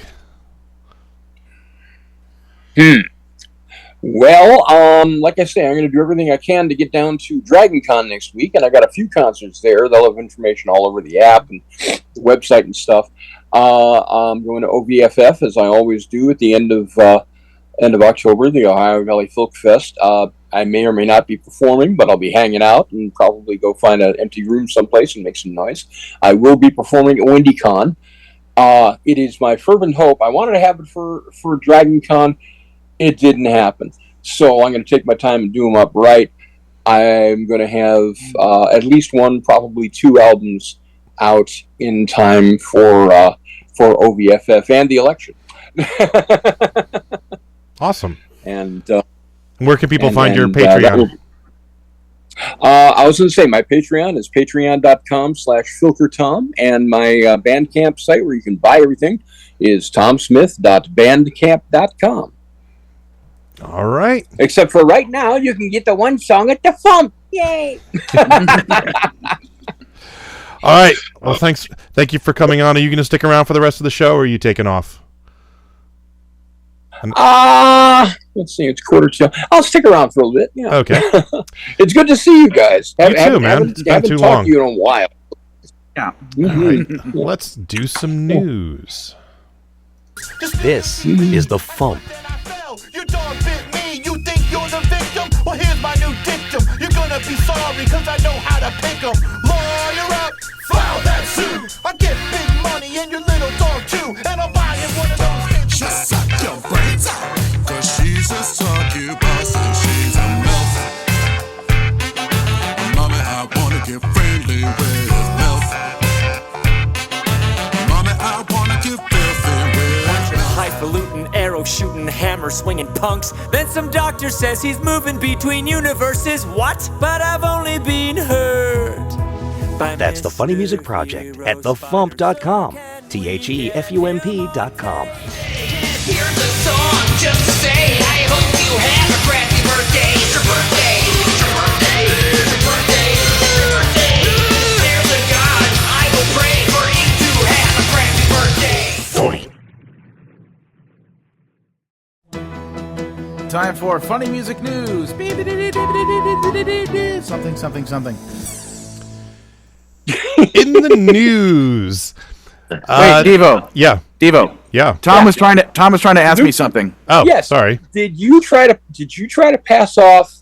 Well, like I say, I'm going to do everything I can to get down to Dragon Con next week, and I got a few concerts there. They'll have information all over the app and the website and stuff. I'm going to OVFF, as I always do, at the end of October, the Ohio Valley FuMPCast. I may or may not be performing, but I'll be hanging out and probably go find an empty room someplace and make some noise. I will be performing at WindyCon. It is my fervent hope. I wanted to have it for Dragon Con. It didn't happen. So I'm going to take my time and do them up right. I'm going to have at least one, probably two albums out in time for OVFF and the election. Awesome. And where can people find your Patreon? I was going to say my Patreon is patreon.com/filkertom, and my Bandcamp site where you can buy everything is tomsmith.bandcamp.com. All right. Except for right now, you can get the one song at the FuMP. Yay! All right. Well, thank you for coming on. Are you going to stick around for the rest of the show, or are you taking off? Let's see. It's 1:45. I'll stick around for a little bit. Yeah. Okay. It's good to see you guys. You too, man. It's been too long. Haven't talked to you in a while. Yeah. All right. Let's do some news. This is the FuMP. Your dog bit me, you think you're the victim? Well, here's my new dictum. You're gonna be sorry, cause I know how to pick 'em. Lawyer up, file that suit. I get big money and your little dog too. And I'm buying one of those. Just suck your brains out, cause she's a succubus and she's a MILF. Mommy, I wanna get friendly with MILF. Mommy, I wanna get filthy with highfalutin, arrow shooting, hammer swinging punks. Then some doctor says he's moving between universes. What? But I've only been hurt. That's the Funny Music Project at thefump.com. THEFUMP.com. Here's a song, just say, I hope you have a crappy birthday. It's your birthday. It's your birthday. It's your birthday. It's your birthday. There's a God, I will pray for you to have a crappy birthday. Time for funny music news. Something, something, something. In the news. Wait, Devo. Yeah. Devo. Yeah. Tom was trying to ask me something. Oh, yes. Sorry. Did you try to pass off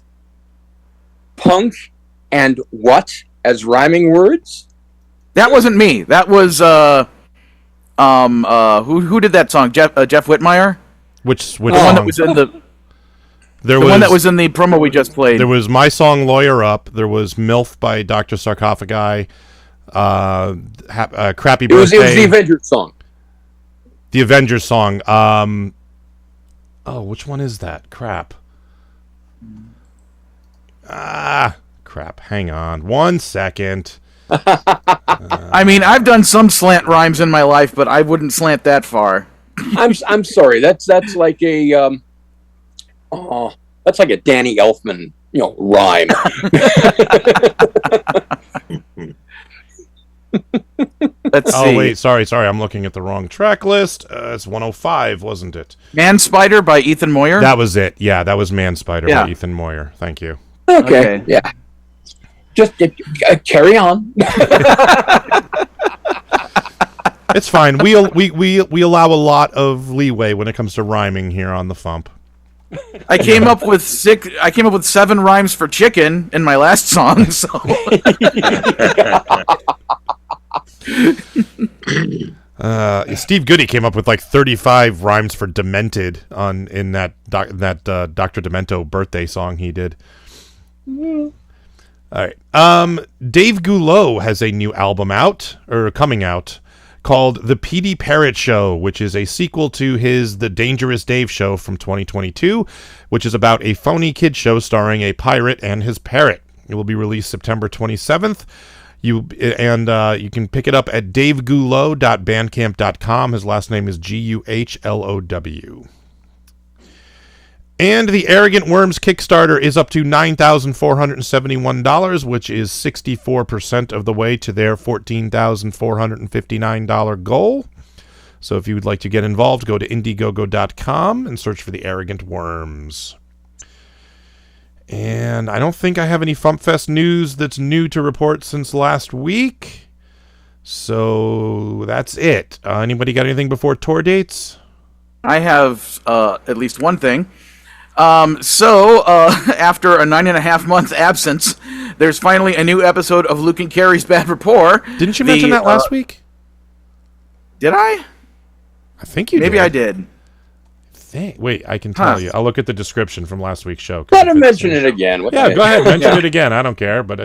punk and what as rhyming words? That wasn't me. That was who did that song? Jeff Whitmire? Which the song? one that was in the one that was in the promo we just played. There was My Song Lawyer Up. There was MILF by Dr. Sarcophagi. Crappy Birthday. It was the Avengers song. The Avengers song. Which one is that? Crap. crap. Hang on 1 second. I mean, I've done some slant rhymes in my life, but I wouldn't slant that far. I'm sorry. That's like a that's like a Danny Elfman, rhyme. Let's see. Oh wait, sorry. I'm looking at the wrong track list. It's 105, wasn't it? Man Spider by Ethan Moyer. That was it. Yeah, that was Man Spider Yeah. by Ethan Moyer. Thank you. Okay. Yeah. Just carry on. It's fine. We allow a lot of leeway when it comes to rhyming here on the FuMP. I came up with 7 rhymes for chicken in my last song. So. Steve Goody came up with like 35 rhymes for demented in that Dr. Demento birthday song he did. All right. Dave Guhlow has a new album coming out called The Petey Parrot Show, which is a sequel to his The Dangerous Dave show from 2022, which is about a phony kid show starring a pirate and his parrot. It will be released September 27th. You can pick it up at daveguhlow.bandcamp.com. His last name is Guhlow. And the Arrogant Worms Kickstarter is up to $9,471, which is 64% of the way to their $14,459 goal. So if you would like to get involved, go to IndieGogo.com and search for the Arrogant Worms. And I don't think I have any FuMPFest news that's new to report since last week. So that's it. Anybody got anything before tour dates? I have at least one thing. After a 9.5-month absence, there's finally a new episode of Luke and Carrie's Bad Rapport. Didn't you mention that last week? Did I? I think you did. Maybe I did. Wait, I can tell you. I'll look at the description from last week's show. Let him mention it again. Go ahead. Mention it again. I don't care, but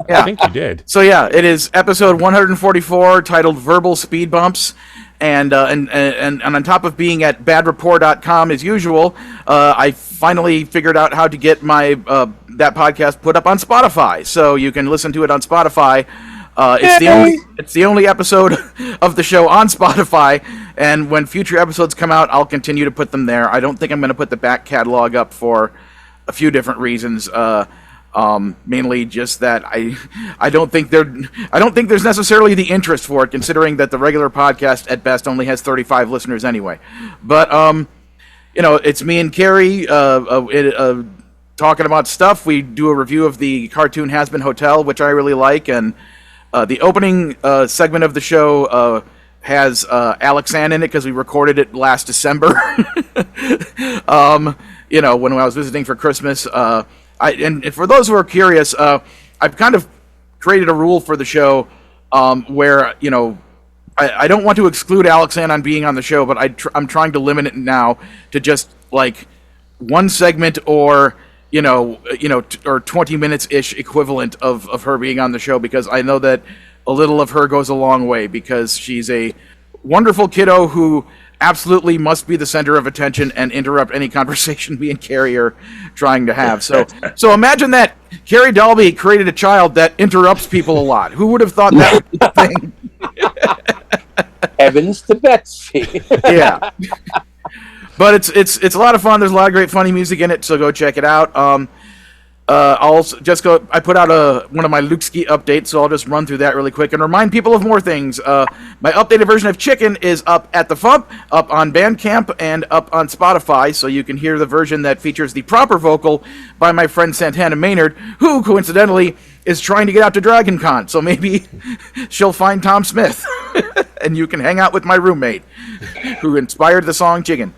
I think you did. So, it is episode 144 titled Verbal Speed Bumps. And on top of being at badrapport.com as usual, I finally figured out how to get my that podcast put up on Spotify. So you can listen to it on Spotify. It's the only episode of the show on Spotify, and when future episodes come out, I'll continue to put them there. I don't think I'm going to put the back catalog up for a few different reasons. Mainly just that I don't think there's necessarily the interest for it, considering that the regular podcast at best only has 35 listeners anyway. But it's me and Carrie talking about stuff. We do a review of the cartoon Has Been Hotel, which I really like, and the opening segment of the show has Alex Ann in it because we recorded it last December. When I was visiting for Christmas. And for those who are curious, I've kind of created a rule for the show where, I don't want to exclude Alex Ann on being on the show, but I'm trying to limit it now to just like one segment or 20 minutes-ish equivalent of her being on the show, because I know that a little of her goes a long way, because she's a wonderful kiddo who absolutely must be the center of attention and interrupt any conversation me and Carrie are trying to have. So imagine that Carrie Dalby created a child that interrupts people a lot. Who would have thought that would be the thing? Heavens to Betsy. Yeah. But it's a lot of fun. There's a lot of great funny music in it, so go check it out. I put out one of my Luke Ski updates, so I'll just run through that really quick and remind people of more things. My updated version of Chicken is up at the FuMP, up on Bandcamp, and up on Spotify, so you can hear the version that features the proper vocal by my friend Santana Maynard, who, coincidentally, is trying to get out to Dragon Con, so maybe she'll find Tom Smith, and you can hang out with my roommate, who inspired the song Chicken.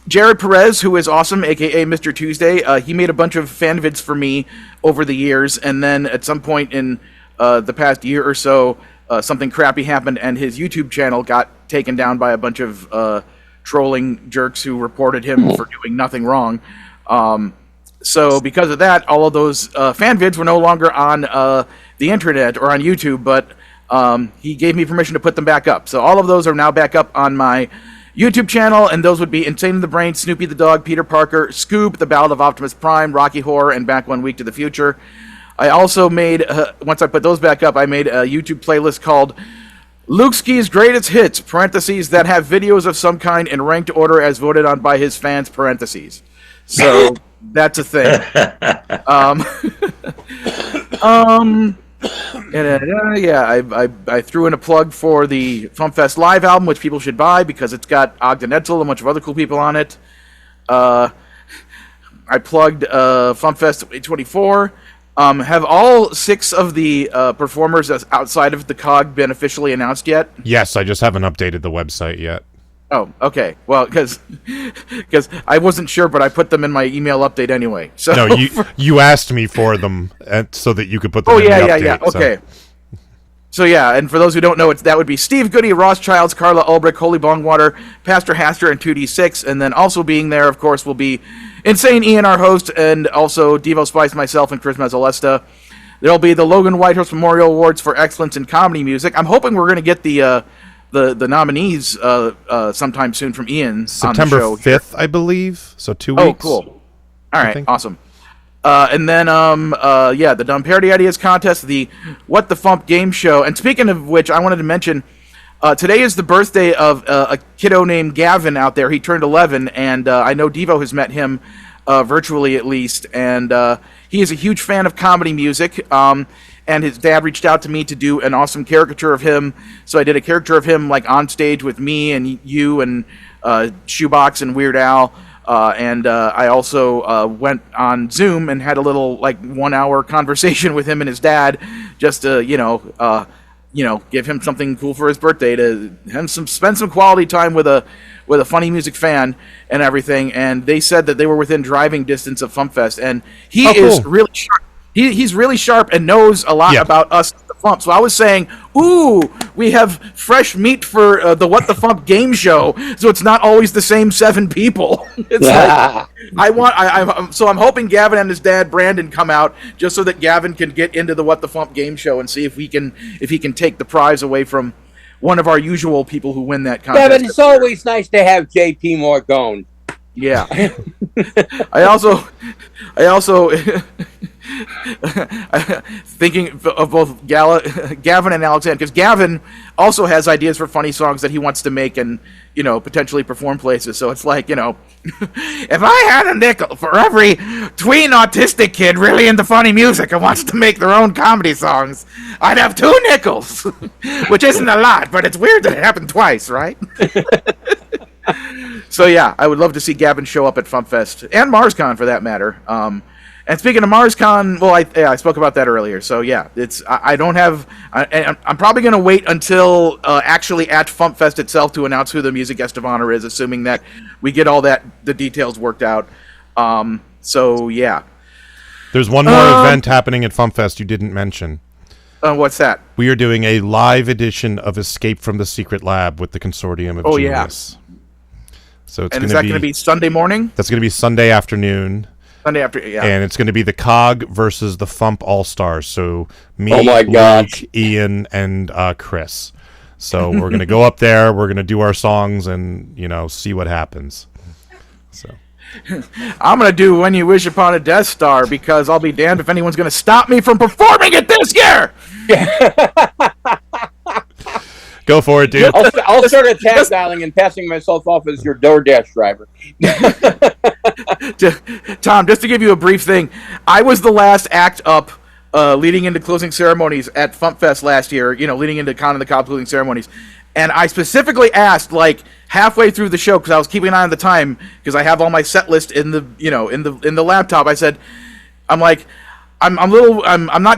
Jared Perez, who is awesome, aka Mr. Tuesday, he made a bunch of fan vids for me over the years, and then at some point in the past year or so, something crappy happened, and his YouTube channel got taken down by a bunch of trolling jerks who reported him for doing nothing wrong. So because of that, all of those fan vids were no longer on the internet or on YouTube, but he gave me permission to put them back up. So all of those are now back up on my YouTube channel, and those would be Insane in the Brain, Snoopy the Dog, Peter Parker, Scoob, The Ballad of Optimus Prime, Rocky Horror, and Back 1 Week to the Future. I also made, once I put those back up, I made a YouTube playlist called Luke Ski's Greatest Hits, parentheses, that have videos of some kind in ranked order as voted on by his fans, parentheses. So that's a thing. I threw in a plug for the FuMPFest live album, which people should buy because it's got Ogden Edsel and a bunch of other cool people on it. I plugged FuMPFest 2024. Have all 6 of the performers outside of the COG been officially announced yet? Yes, I just haven't updated the website yet. Oh, okay. Well, because I wasn't sure, but I put them in my email update anyway. So no, you asked me for them so that you could put them in the update. Yeah. Okay. So yeah, and for those who don't know, that would be Steve Goody, Ross Childs, Carla Ulbrich, Holy Bongwater, Pastor Haster, and 2D6. And then also being there, of course, will be Insane Ian, our host, and also Devo Spice, myself, and Chris Mazzolesta. There'll be the Logan Whitehurst Memorial Awards for Excellence in Comedy Music. I'm hoping we're going to get the nominees sometime soon from Ian September on the show 5th, I believe. So 2 weeks. Oh, cool. All right, awesome. And then, the Dumb Parody Ideas Contest, the What the FuMP game show. And speaking of which, I wanted to mention, today is the birthday of a kiddo named Gavin out there. He turned 11, and I know Devo has met him virtually at least. And he is a huge fan of comedy music. And his dad reached out to me to do an awesome caricature of him. So I did a caricature of him like on stage with me and you and Shoebox and Weird Al. And I also went on Zoom and had a little 1 hour conversation with him and his dad, just to give him something cool for his birthday, to spend some quality time with a funny music fan and everything. And they said that they were within driving distance of FuMPFest, and he is really sharp. He's really sharp and knows a lot about us, the FuMP. So I was saying, ooh, we have fresh meat for the What the FuMP game show, so it's not always the same 7 people. It's so I'm hoping Gavin and his dad Brandon come out just so that Gavin can get into the What the FuMP game show and see if he can take the prize away from one of our usual people who win that contest. Gavin, it's always nice to have JP Morgone. Yeah. I also thinking of both Gavin and Alexander, because Gavin also has ideas for funny songs that he wants to make and potentially perform places. So it's like, if I had a nickel for every tween autistic kid really into funny music and wants to make their own comedy songs, I'd have 2 nickels, which isn't a lot, but it's weird that it happened twice, right? So yeah, I would love to see Gavin show up at FuMPFest and MarsCon for that matter. And speaking of MarsCon, well, I spoke about that earlier. So yeah, I'm probably going to wait until actually at FuMPFest itself to announce who the music guest of honor is, assuming that we get all the details worked out. So yeah. There's one more event happening at FuMPFest you didn't mention. What's that? We are doing a live edition of Escape from the Secret Lab with the Consortium of Genius. Yeah. So it's and is that going to be Sunday morning? That's going to be Sunday afternoon. Sunday after, yeah. And it's going to be the COG versus the FuMP All-Stars. So me, Luke, Ian, and Chris. So we're going to go up there. We're going to do our songs and, see what happens. So I'm going to do When You Wish Upon a Death Star because I'll be damned if anyone's going to stop me from performing it this year. Go for it, dude. I'll start a tag dialing and passing myself off as your DoorDash driver. Tom, just to give you a brief thing, I was the last act up leading into closing ceremonies at FuMPFest last year, leading into Con of the Cob closing ceremonies. And I specifically asked, halfway through the show, because I was keeping an eye on the time, because I have all my set list in the, in the laptop. I said, I'm not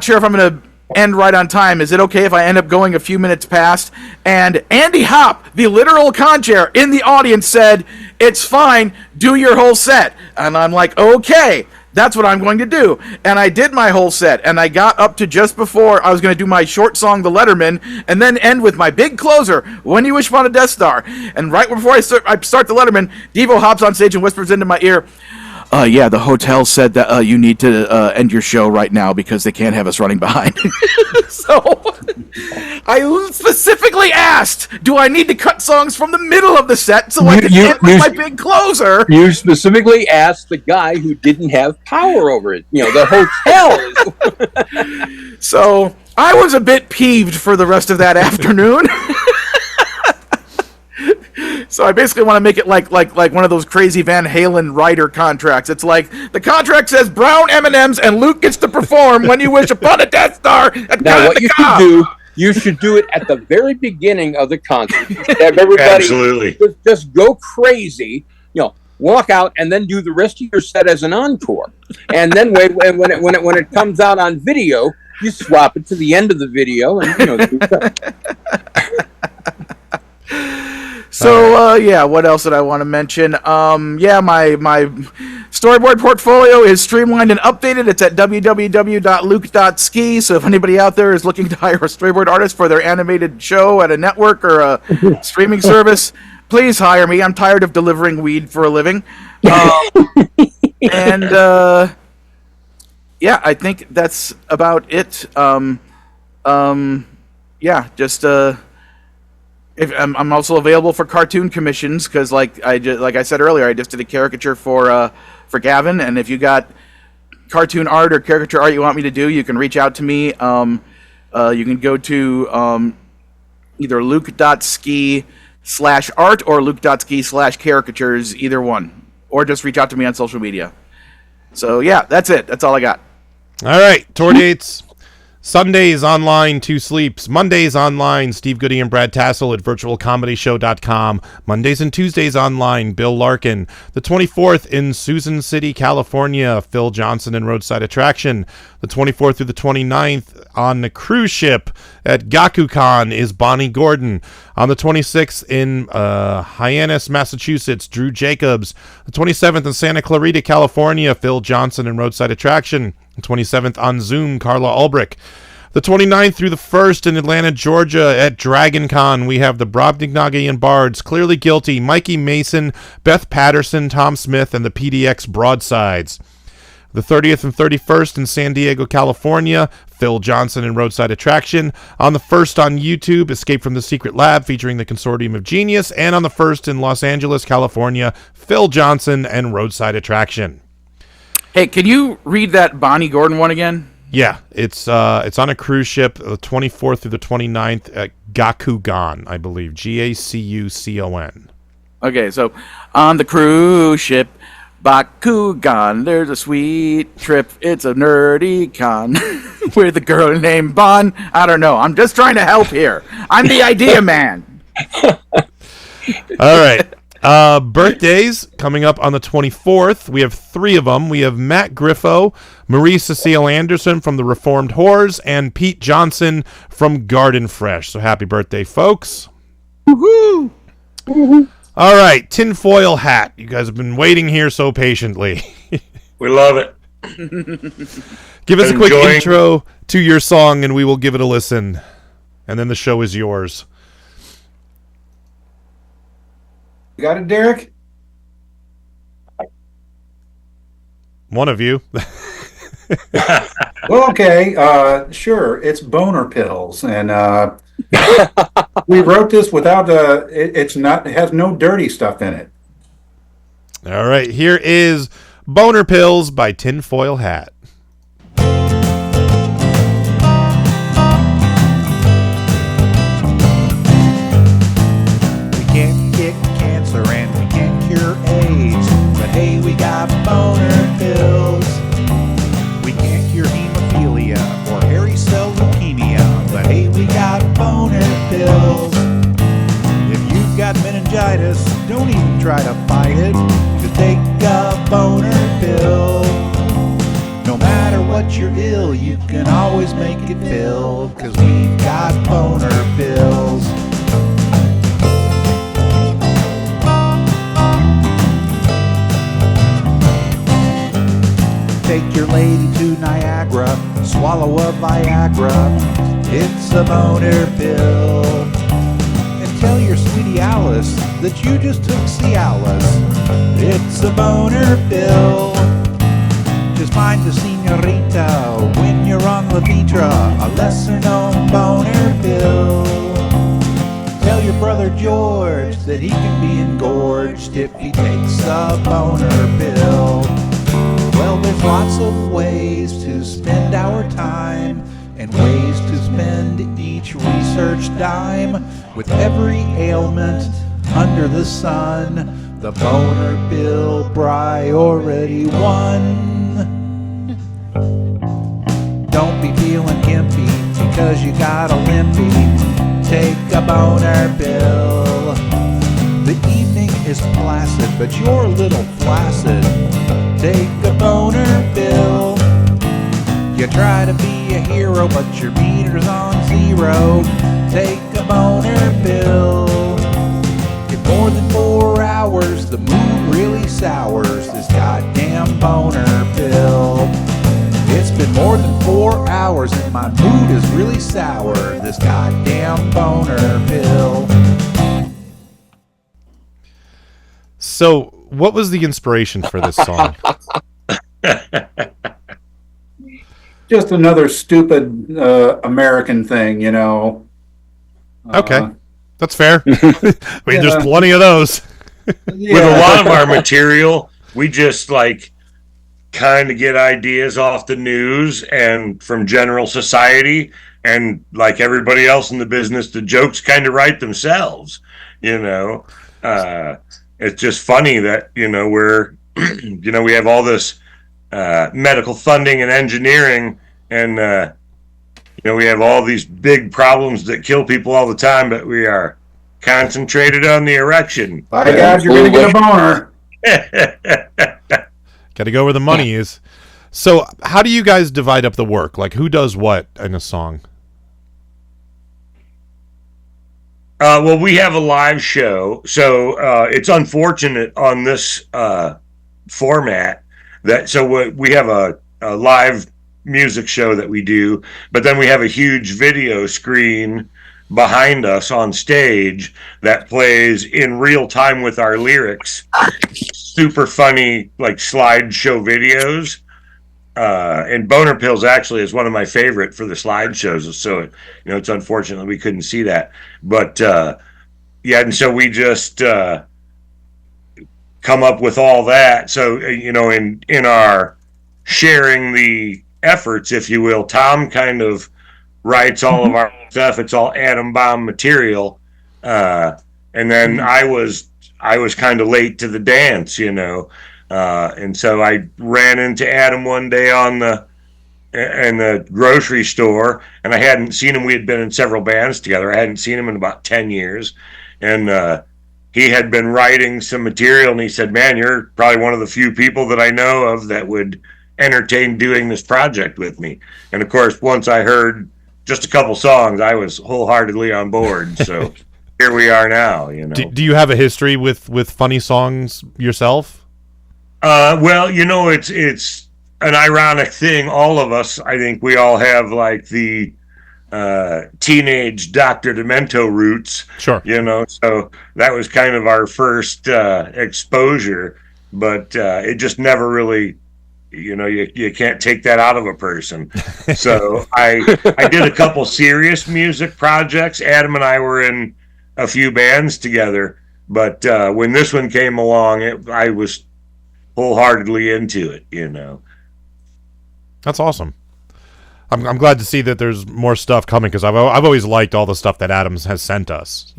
sure if I'm going to end right on time. Is it okay if I end up going a few minutes past? And Andy Hopp, the literal conchair in the audience, said, it's fine, do your whole set. And I'm like, okay, that's what I'm going to do. And I did my whole set, and I got up to just before I was going to do my short song, The Letterman, and then end with my big closer, When You Wish Upon a Death Star. And right before I start The Letterman, Devo hops on stage and whispers into my ear, yeah, the hotel said that you need to end your show right now because they can't have us running behind. So I specifically asked, do I need to cut songs from the middle of the set so I can end with my big closer? You specifically asked the guy who didn't have power over it. The hotel. So I was a bit peeved for the rest of that afternoon. So I basically want to make it like one of those crazy Van Halen writer contracts. It's like the contract says brown M&Ms and Luke gets to perform when you wish upon a Death Star. Now what you should do it at the very beginning of the concert. Have everybody Absolutely. just go crazy. Walk out and then do the rest of your set as an encore. And then when it comes out on video, you swap it to the end of the video and do that. So, what else did I want to mention? My storyboard portfolio is streamlined and updated. It's at www.luke.ski. So if anybody out there is looking to hire a storyboard artist for their animated show at a network or a streaming service, please hire me. I'm tired of delivering weed for a living. I think that's about it. I'm also available for cartoon commissions because, like I said earlier, I just did a caricature for Gavin, and if you got cartoon art or caricature art you want me to do, you can reach out to me. You can go to either luke.ski/art or luke.ski/caricatures, either one, or just reach out to me on social media. So that's it. That's all I got. All right, tour dates. Sundays online, 2 Sleeps. Mondays online, Steve Goody and Brad Tassel at virtualcomedyshow.com. Mondays and Tuesdays online, Bill Larkin. The 24th in Susan City, California, Phil Johnson and Roadside Attraction. The 24th through the 29th on the cruise ship at GakuCon is Bonnie Gordon. On the 26th in Hyannis, Massachusetts, Drew Jacobs. The 27th in Santa Clarita, California, Phil Johnson and Roadside Attraction. The 27th on Zoom, Carla Ulbrich. The 29th through the 1st in Atlanta, Georgia at DragonCon, we have the Brobdingnagian Bards, Clearly Guilty, Mikey Mason, Beth Patterson, Tom Smith, and the PDX Broadsides. The 30th and 31st in San Diego, California, Phil Johnson and Roadside Attraction. On the 1st on YouTube, Escape from the Secret Lab featuring the Consortium of Genius. And on the 1st in Los Angeles, California, Phil Johnson and Roadside Attraction. Hey, can you read that Bonnie Gordon one again? Yeah, it's on a cruise ship, the 24th through the 29th at Gakugan, I believe. Gacucon. Okay, so on the cruise ship, Bakugan, there's a sweet trip. It's a nerdy con with a girl named Bon. I don't know. I'm just trying to help here. I'm the idea man. All right. Birthdays coming up on the 24th. We have 3 of them. We have Matt Griffo, Marie Cecile Anderson from the Reformed Whores, and Pete Johnson from Garden Fresh. So happy birthday, folks. Woohoo! Woohoo. All right, tinfoil hat. You guys have been waiting here so patiently. We love it. Give us a quick intro to your song, and we will give it a listen. And then the show is yours. You got it, Derek? One of you. Well, okay. Sure. It's boner pills, and we wrote this without it has no dirty stuff in it. All right. Here is Boner Pills by Tinfoil Hat. Hey, we got boner pills. We can't cure hemophilia or hairy cell leukemia, but hey, we got boner pills. If you've got meningitis, don't even try to fight it. Just take a boner pill. No matter what you're ill, you can always make it fill, 'cause we've got boner pills. Take your lady to Niagara, swallow a Viagra, it's a boner pill. And tell your sweetie Alice that you just took Cialis, it's a boner pill. Just find the senorita when you're on La Vitra, a lesser known boner pill. Tell your brother George that he can be engorged if he takes a boner pill. Well, there's lots of ways to spend our time and ways to spend each research dime. With every ailment under the sun, the boner pill priority one. Don't be feeling gimpy because you got a limpy. Take a boner pill. The evening is placid, but you're a little flaccid. Take a boner pill. You try to be a hero, but your meter's on zero. Take a boner pill. In more than 4 hours, the mood really sours. This goddamn boner pill. It's been more than 4 hours and my mood is really sour. This goddamn boner pill. So, what was the inspiration for this song? Just another stupid American thing, you know. Okay, that's fair. I mean, there's plenty of those. Yeah. With a lot of our material, we just like kind of get ideas off the news and from general society, and like everybody else in the business, the jokes kind of write themselves. You know, it's just funny that we're we have all this medical funding and engineering, and we have all these big problems that kill people all the time, but we are concentrated on the erection. By God, you're going to get a boner. Got to go where the money is. So, how do you guys divide up the work? Like, who does what in a song? Well, we have a live show, so it's unfortunate on this format that we have a live music show that we do, but then we have a huge video screen behind us on stage that plays in real time with our lyrics. Super funny, like slideshow videos. And Boner Pills actually is one of my favorite for the slideshows. So, it's unfortunate that we couldn't see that. But, and so we just come up with all that. So, in our sharing the efforts, if you will, Tom kind of writes all of our stuff. It's all Atom Bomb material. And then I was kind of late to the dance, and so I ran into Adam one day in the grocery store, and I hadn't seen him. We had been in several bands together. I hadn't seen him in about 10 years. And he had been writing some material, and he said, "Man, you're probably one of the few people that I know of that would entertain doing this project with me." And of course, once I heard just a couple songs, I was wholeheartedly on board. So here we are now, Do you have a history with funny songs yourself? Well, it's an ironic thing. All of us, I think we all have like the teenage Dr. Demento roots. Sure. So that was kind of our first exposure, but it just never really, you can't take that out of a person. So I did a couple serious music projects. Adam and I were in a few bands together, but when this one came along, I was wholeheartedly into it, That's awesome. I'm glad to see that there's more stuff coming, because I've always liked all the stuff that Adams has sent us,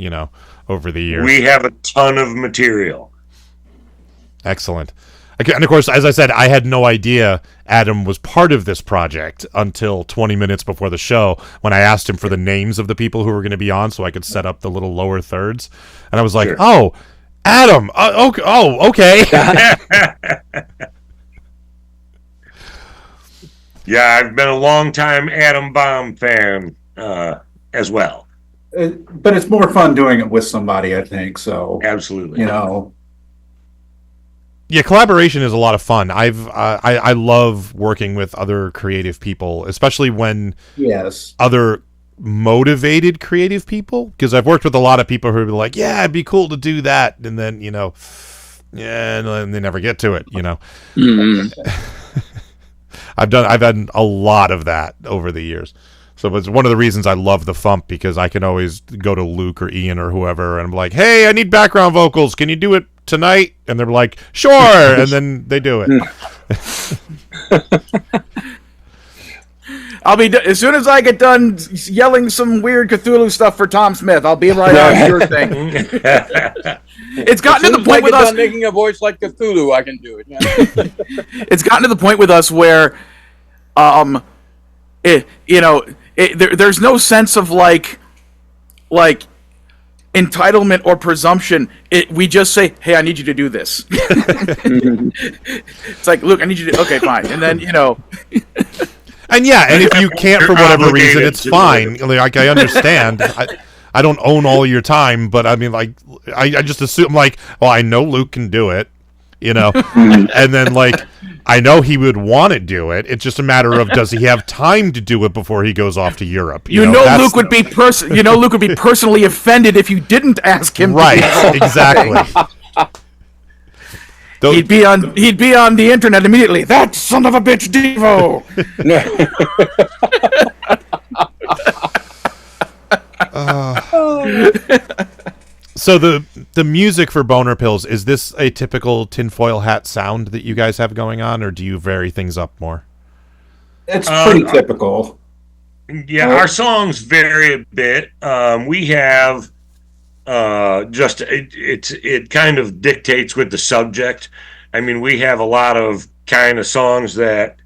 over the years. We have a ton of material. Excellent. And of course, as I said, I had no idea Adam was part of this project until 20 minutes before the show, when I asked him for the names of the people who were going to be on so I could set up the little lower thirds. And I was like, "Oh, Adam. Okay." Yeah, I've been a long time Atom Bomb fan as well. But it's more fun doing it with somebody, I think. So absolutely, Yeah, collaboration is a lot of fun. I love working with other creative people, especially when other motivated creative people, because I've worked with a lot of people who are like, "Yeah, it'd be cool to do that," and then and then they never get to it. I've had a lot of that over the years. So it's one of the reasons I love the FuMP, because I can always go to Luke or Ian or whoever and I'm like, hey, I need background vocals. Can you do it tonight? And they're like, sure. And then they do it. I'll be as soon as I get done yelling some weird Cthulhu stuff for Tom Smith. I'll be right on your thing. It's gotten to the point with us making a voice like Cthulhu. I can do it. Yeah. It's gotten to the point with us where, there's no sense of like entitlement or presumption. We just say, hey, I need you to do this. It's like, look, I need you to. Okay, fine, and then And yeah, and if you can't for whatever reason, it's fine. Like I understand. I don't own all your time, but I mean, like, I just assume, like, well, I know Luke can do it, and then, like, I know he would want to do it. It's just a matter of, does he have time to do it before he goes off to Europe? Luke would be personally offended if you didn't ask him. Right, exactly. He'd be on the internet immediately. That son of a bitch, Devo. So the music for Boner Pills, is this a typical tinfoil hat sound that you guys have going on, or do you vary things up more? It's pretty typical. Yeah, our songs vary a bit. We have it kind of dictates with the subject. I mean, we have a lot of kind of songs that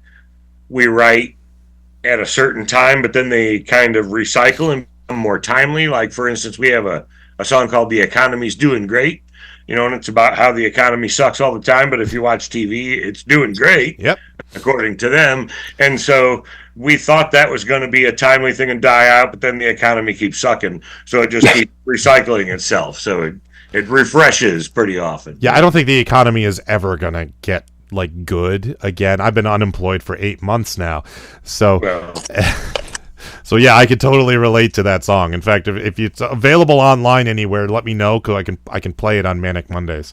we write at a certain time, but then they kind of recycle and become more timely. Like, for instance, we have a song called The Economy's Doing Great, and it's about how the economy sucks all the time, but if you watch TV, it's doing great, according to them. And so we thought that was going to be a timely thing and die out, but then the economy keeps sucking, so it just keeps recycling itself. So it refreshes pretty often. Yeah, I don't think the economy is ever going to get, like, good again. I've been unemployed for 8 months now, so... Well. So yeah, I could totally relate to that song. In fact, if it's available online anywhere, let me know, because I can play it on Manic Mondays.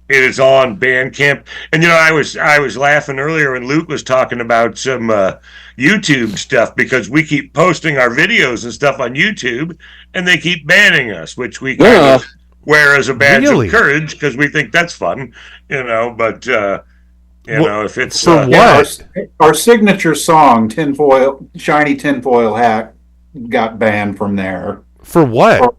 It is on Bandcamp, and I was laughing earlier when Luke was talking about some YouTube stuff, because we keep posting our videos and stuff on YouTube, and they keep banning us, which we kind of wear as a badge of courage because we think that's fun, But if it's for what our signature song, tinfoil, shiny tinfoil hat, got banned from there. For what?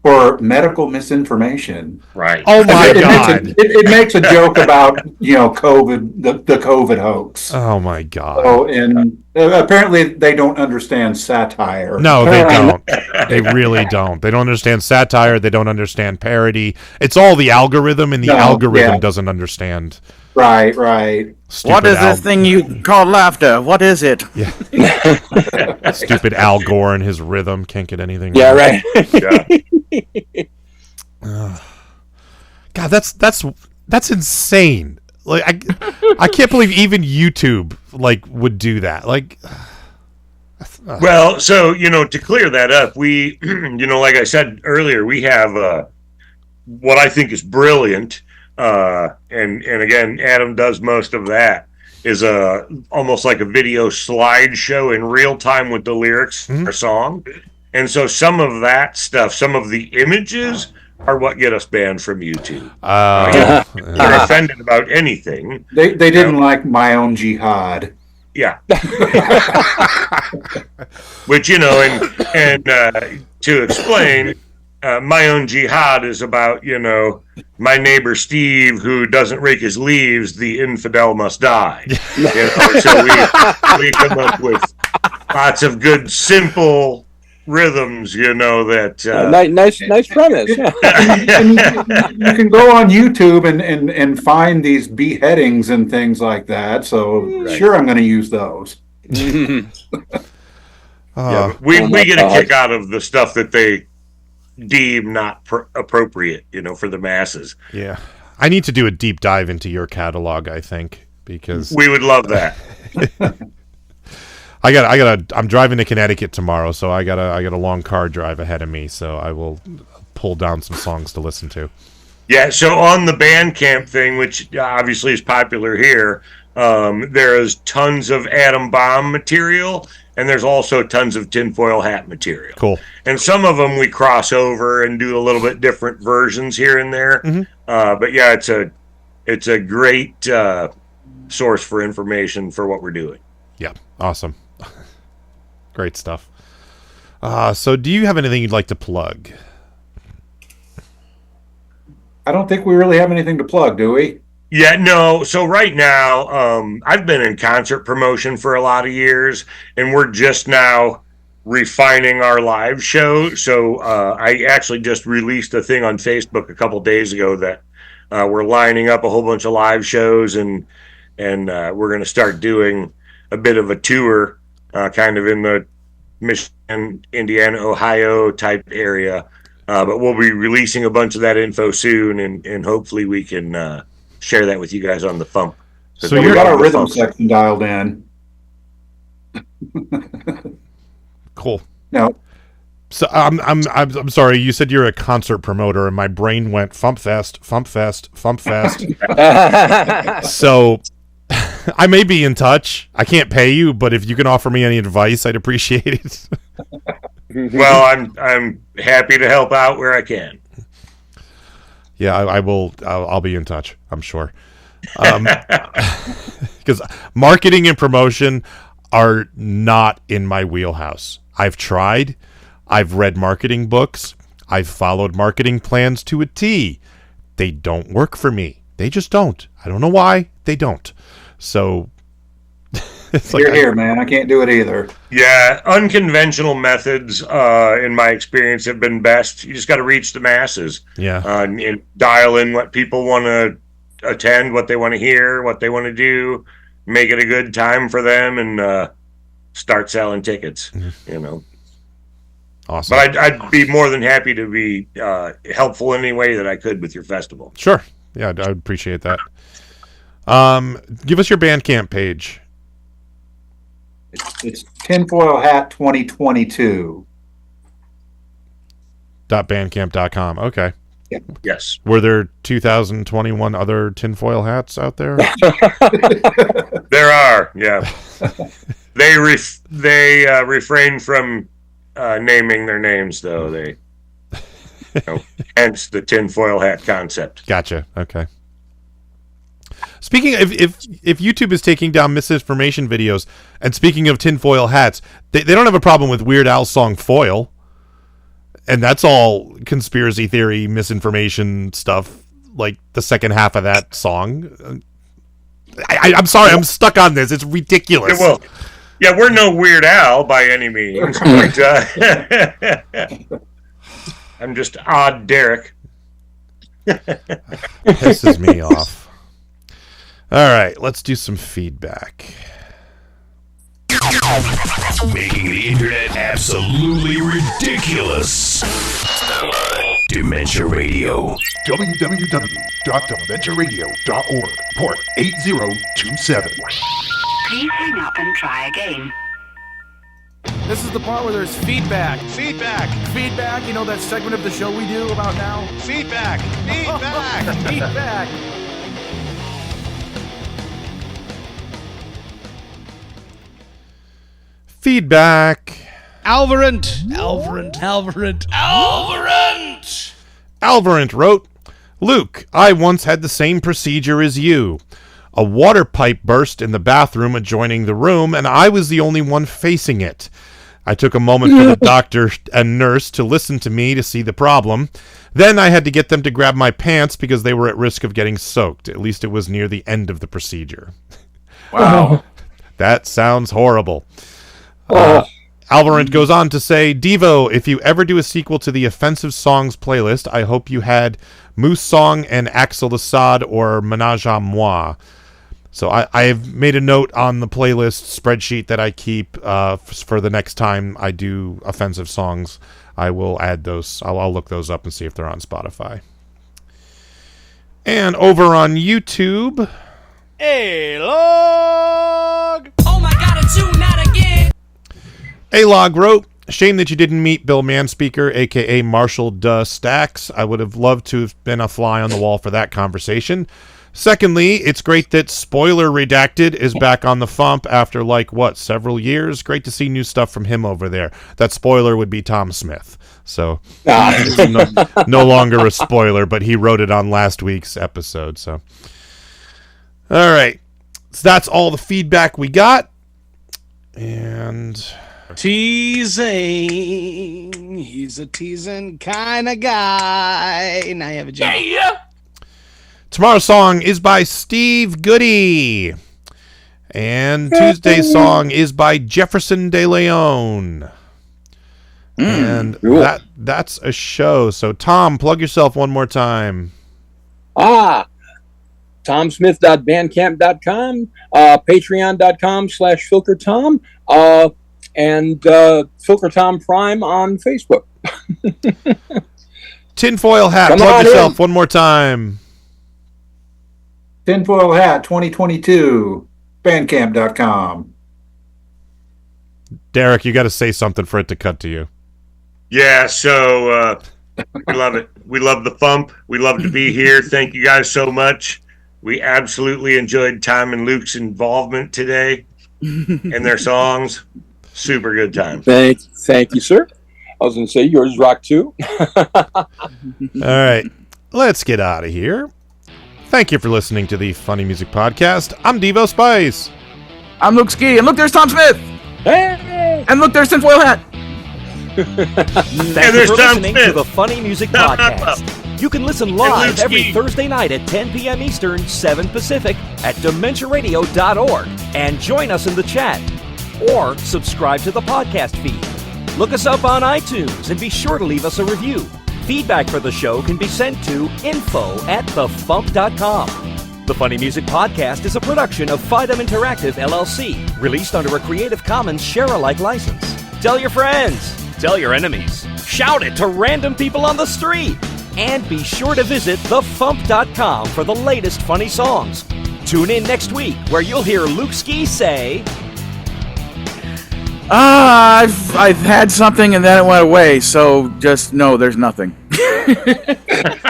For medical misinformation. Right. Oh my God! It makes a joke about COVID, the COVID hoax. Oh my God! So, and apparently they don't understand satire. No, they don't. They really don't. They don't understand satire. They don't understand parody. It's all the algorithm, and the algorithm doesn't understand. Right. What is this thing you call laughter? What is it? Yeah. Stupid Al Gore and his rhythm can't get anything. Yeah, right. God, that's insane. Like I can't believe even YouTube would do that. Well, so to clear that up, we like I said earlier, we have what I think is brilliant. And again, Adam does most of that, is almost like a video slideshow in real time with the lyrics of our song. And so some of that stuff, some of the images are what get us banned from YouTube. They're offended about anything. They didn't like My Own Jihad. Yeah. Which, and to explain, My Own Jihad is about, my neighbor Steve, who doesn't rake his leaves, the infidel must die. So we come up with lots of good, simple rhythms, that... nice premise. Yeah. You can go on YouTube and find these beheadings and things like that, so sure, I'm going to use those. We get a kick out of the stuff that they deem not appropriate, for the masses. Yeah, I need to do a deep dive into your catalog, I think, because we would love that. I'm driving to Connecticut tomorrow, so I got a long car drive ahead of me, so I will pull down some songs to listen to. Yeah, so on the Bandcamp thing, which obviously is popular here, There is tons of Atom Bomb material, and there's also tons of tinfoil hat material. Cool. And some of them we cross over and do a little bit different versions here and there. But yeah, it's a great source for information for what we're doing. Yeah, awesome. Great stuff. So do you have anything you'd like to plug? I don't think we really have anything to plug, do we? Yeah, no. So right now, I've been in concert promotion for a lot of years, and we're just now refining our live show. So I actually just released a thing on Facebook a couple days ago that we're lining up a whole bunch of live shows, and we're going to start doing a bit of a tour, kind of in the Michigan, Indiana, Ohio type area. But we'll be releasing a bunch of that info soon, and hopefully we can share that with you guys on the FuMP. So we got our rhythm section dialed in. Cool. No. So I'm sorry. You said you're a concert promoter, and my brain went FuMPFest, FuMPFest, FuMPFest. So I may be in touch. I can't pay you, but if you can offer me any advice, I'd appreciate it. Well, I'm happy to help out where I can. Yeah, I will. I'll be in touch, I'm sure. Because marketing and promotion are not in my wheelhouse. I've tried. I've read marketing books. I've followed marketing plans to a T. They don't work for me. They just don't. I don't know why. They don't. So it's like, here, man. I can't do it either. Yeah, unconventional methods, in my experience, have been best. You just got to reach the masses. Yeah. And dial in what people want to attend, what they want to hear, what they want to do, make it a good time for them, and start selling tickets. You know. Awesome. But I'd be more than happy to be helpful in any way that I could with your festival. Sure. Yeah, I'd appreciate that. Give us your Bandcamp page. It's Tinfoil Hat 2022. .bandcamp.com. Okay. Yeah. Yes. Were there 2021 other tinfoil hats out there? There are. Yeah. They refrain from naming their names, though. They, hence the tinfoil hat concept. Gotcha. Okay. Speaking of, if YouTube is taking down misinformation videos, and speaking of tinfoil hats, they don't have a problem with Weird Al's song Foil, and that's all conspiracy theory, misinformation stuff, like the second half of that song. I'm sorry, I'm stuck on this. It's ridiculous. Well, yeah, we're no Weird Al by any means, but I'm just odd Derek. Pisses me off. All right, let's do some feedback. Making the internet absolutely ridiculous. Dementia Radio. www.dementiaradio.org. Port 8027. Please hang up and try again. This is the part where there's feedback. Feedback. Feedback. You know that segment of the show we do about now? Feedback. Feedback. Feedback. Feedback. Alvarant wrote, Luke, I once had the same procedure as you. A water pipe burst in the bathroom adjoining the room, and I was the only one facing it. I took a moment for the doctor and nurse to listen to me to see the problem. Then I had to get them to grab my pants because they were at risk of getting soaked. At least it was near the end of the procedure. Wow. That sounds horrible. Alvarant goes on to say, Devo, if you ever do a sequel to the Offensive Songs playlist, I hope you had Moose Song and Axel Assad or Menage a Moi. So I've made a note on the playlist spreadsheet that I keep for the next time I do Offensive Songs. I will add those. I'll look those up and see if they're on Spotify. And over on YouTube... A-Log! Oh my god, it's you, not again! A-Log wrote, shame that you didn't meet Bill Manspeaker, a.k.a. Marshall Stacks. I would have loved to have been a fly on the wall for that conversation. Secondly, it's great that Spoiler Redacted is back on the FuMP after, several years? Great to see new stuff from him over there. That spoiler would be Tom Smith. So, it's no longer a spoiler, but he wrote it on last week's episode. So, all right. So that's all the feedback we got. And... Teasing. He's a teasing kind of guy. Now you have a job. Yeah. Tomorrow's song is by Steve Goody. And Tuesday's song is by Jefferson De Leon. And cool. that's a show. So, Tom, plug yourself one more time. TomSmith.bandcamp.com, Patreon.com/FilkerTom, and Filker Tom Prime on Facebook. Tinfoil Hat, plug yourself one more time. Tinfoil Hat 2022, bandcamp.com. Derek, you got to say something for it to cut to you. Yeah, so we love it. We love the FuMP. We love to be here. Thank you guys so much. We absolutely enjoyed Tom and Luke's involvement today and their songs. Super good time. Thank you, sir. I was going to say yours rock too. All right, let's get out of here. Thank you for listening to the Funny Music Podcast. I'm Devo Spice. I'm Luke Ski, and look, there's Tom Smith. Hey! And look, there's Tinfoil Hat. Thank you for listening to the Funny Music Podcast. You can listen live every Thursday night at 10 p.m. Eastern, 7 Pacific at DementiaRadio.org and join us in the chat. Or subscribe to the podcast feed. Look us up on iTunes and be sure to leave us a review. Feedback for the show can be sent to info@thefump.com. The Funny Music Podcast is a production of Fidem Interactive, LLC, released under a Creative Commons share-alike license. Tell your friends. Tell your enemies. Shout it to random people on the street. And be sure to visit thefump.com for the latest funny songs. Tune in next week where you'll hear Luke Ski say... I've had something and then it went away, so just know there's nothing.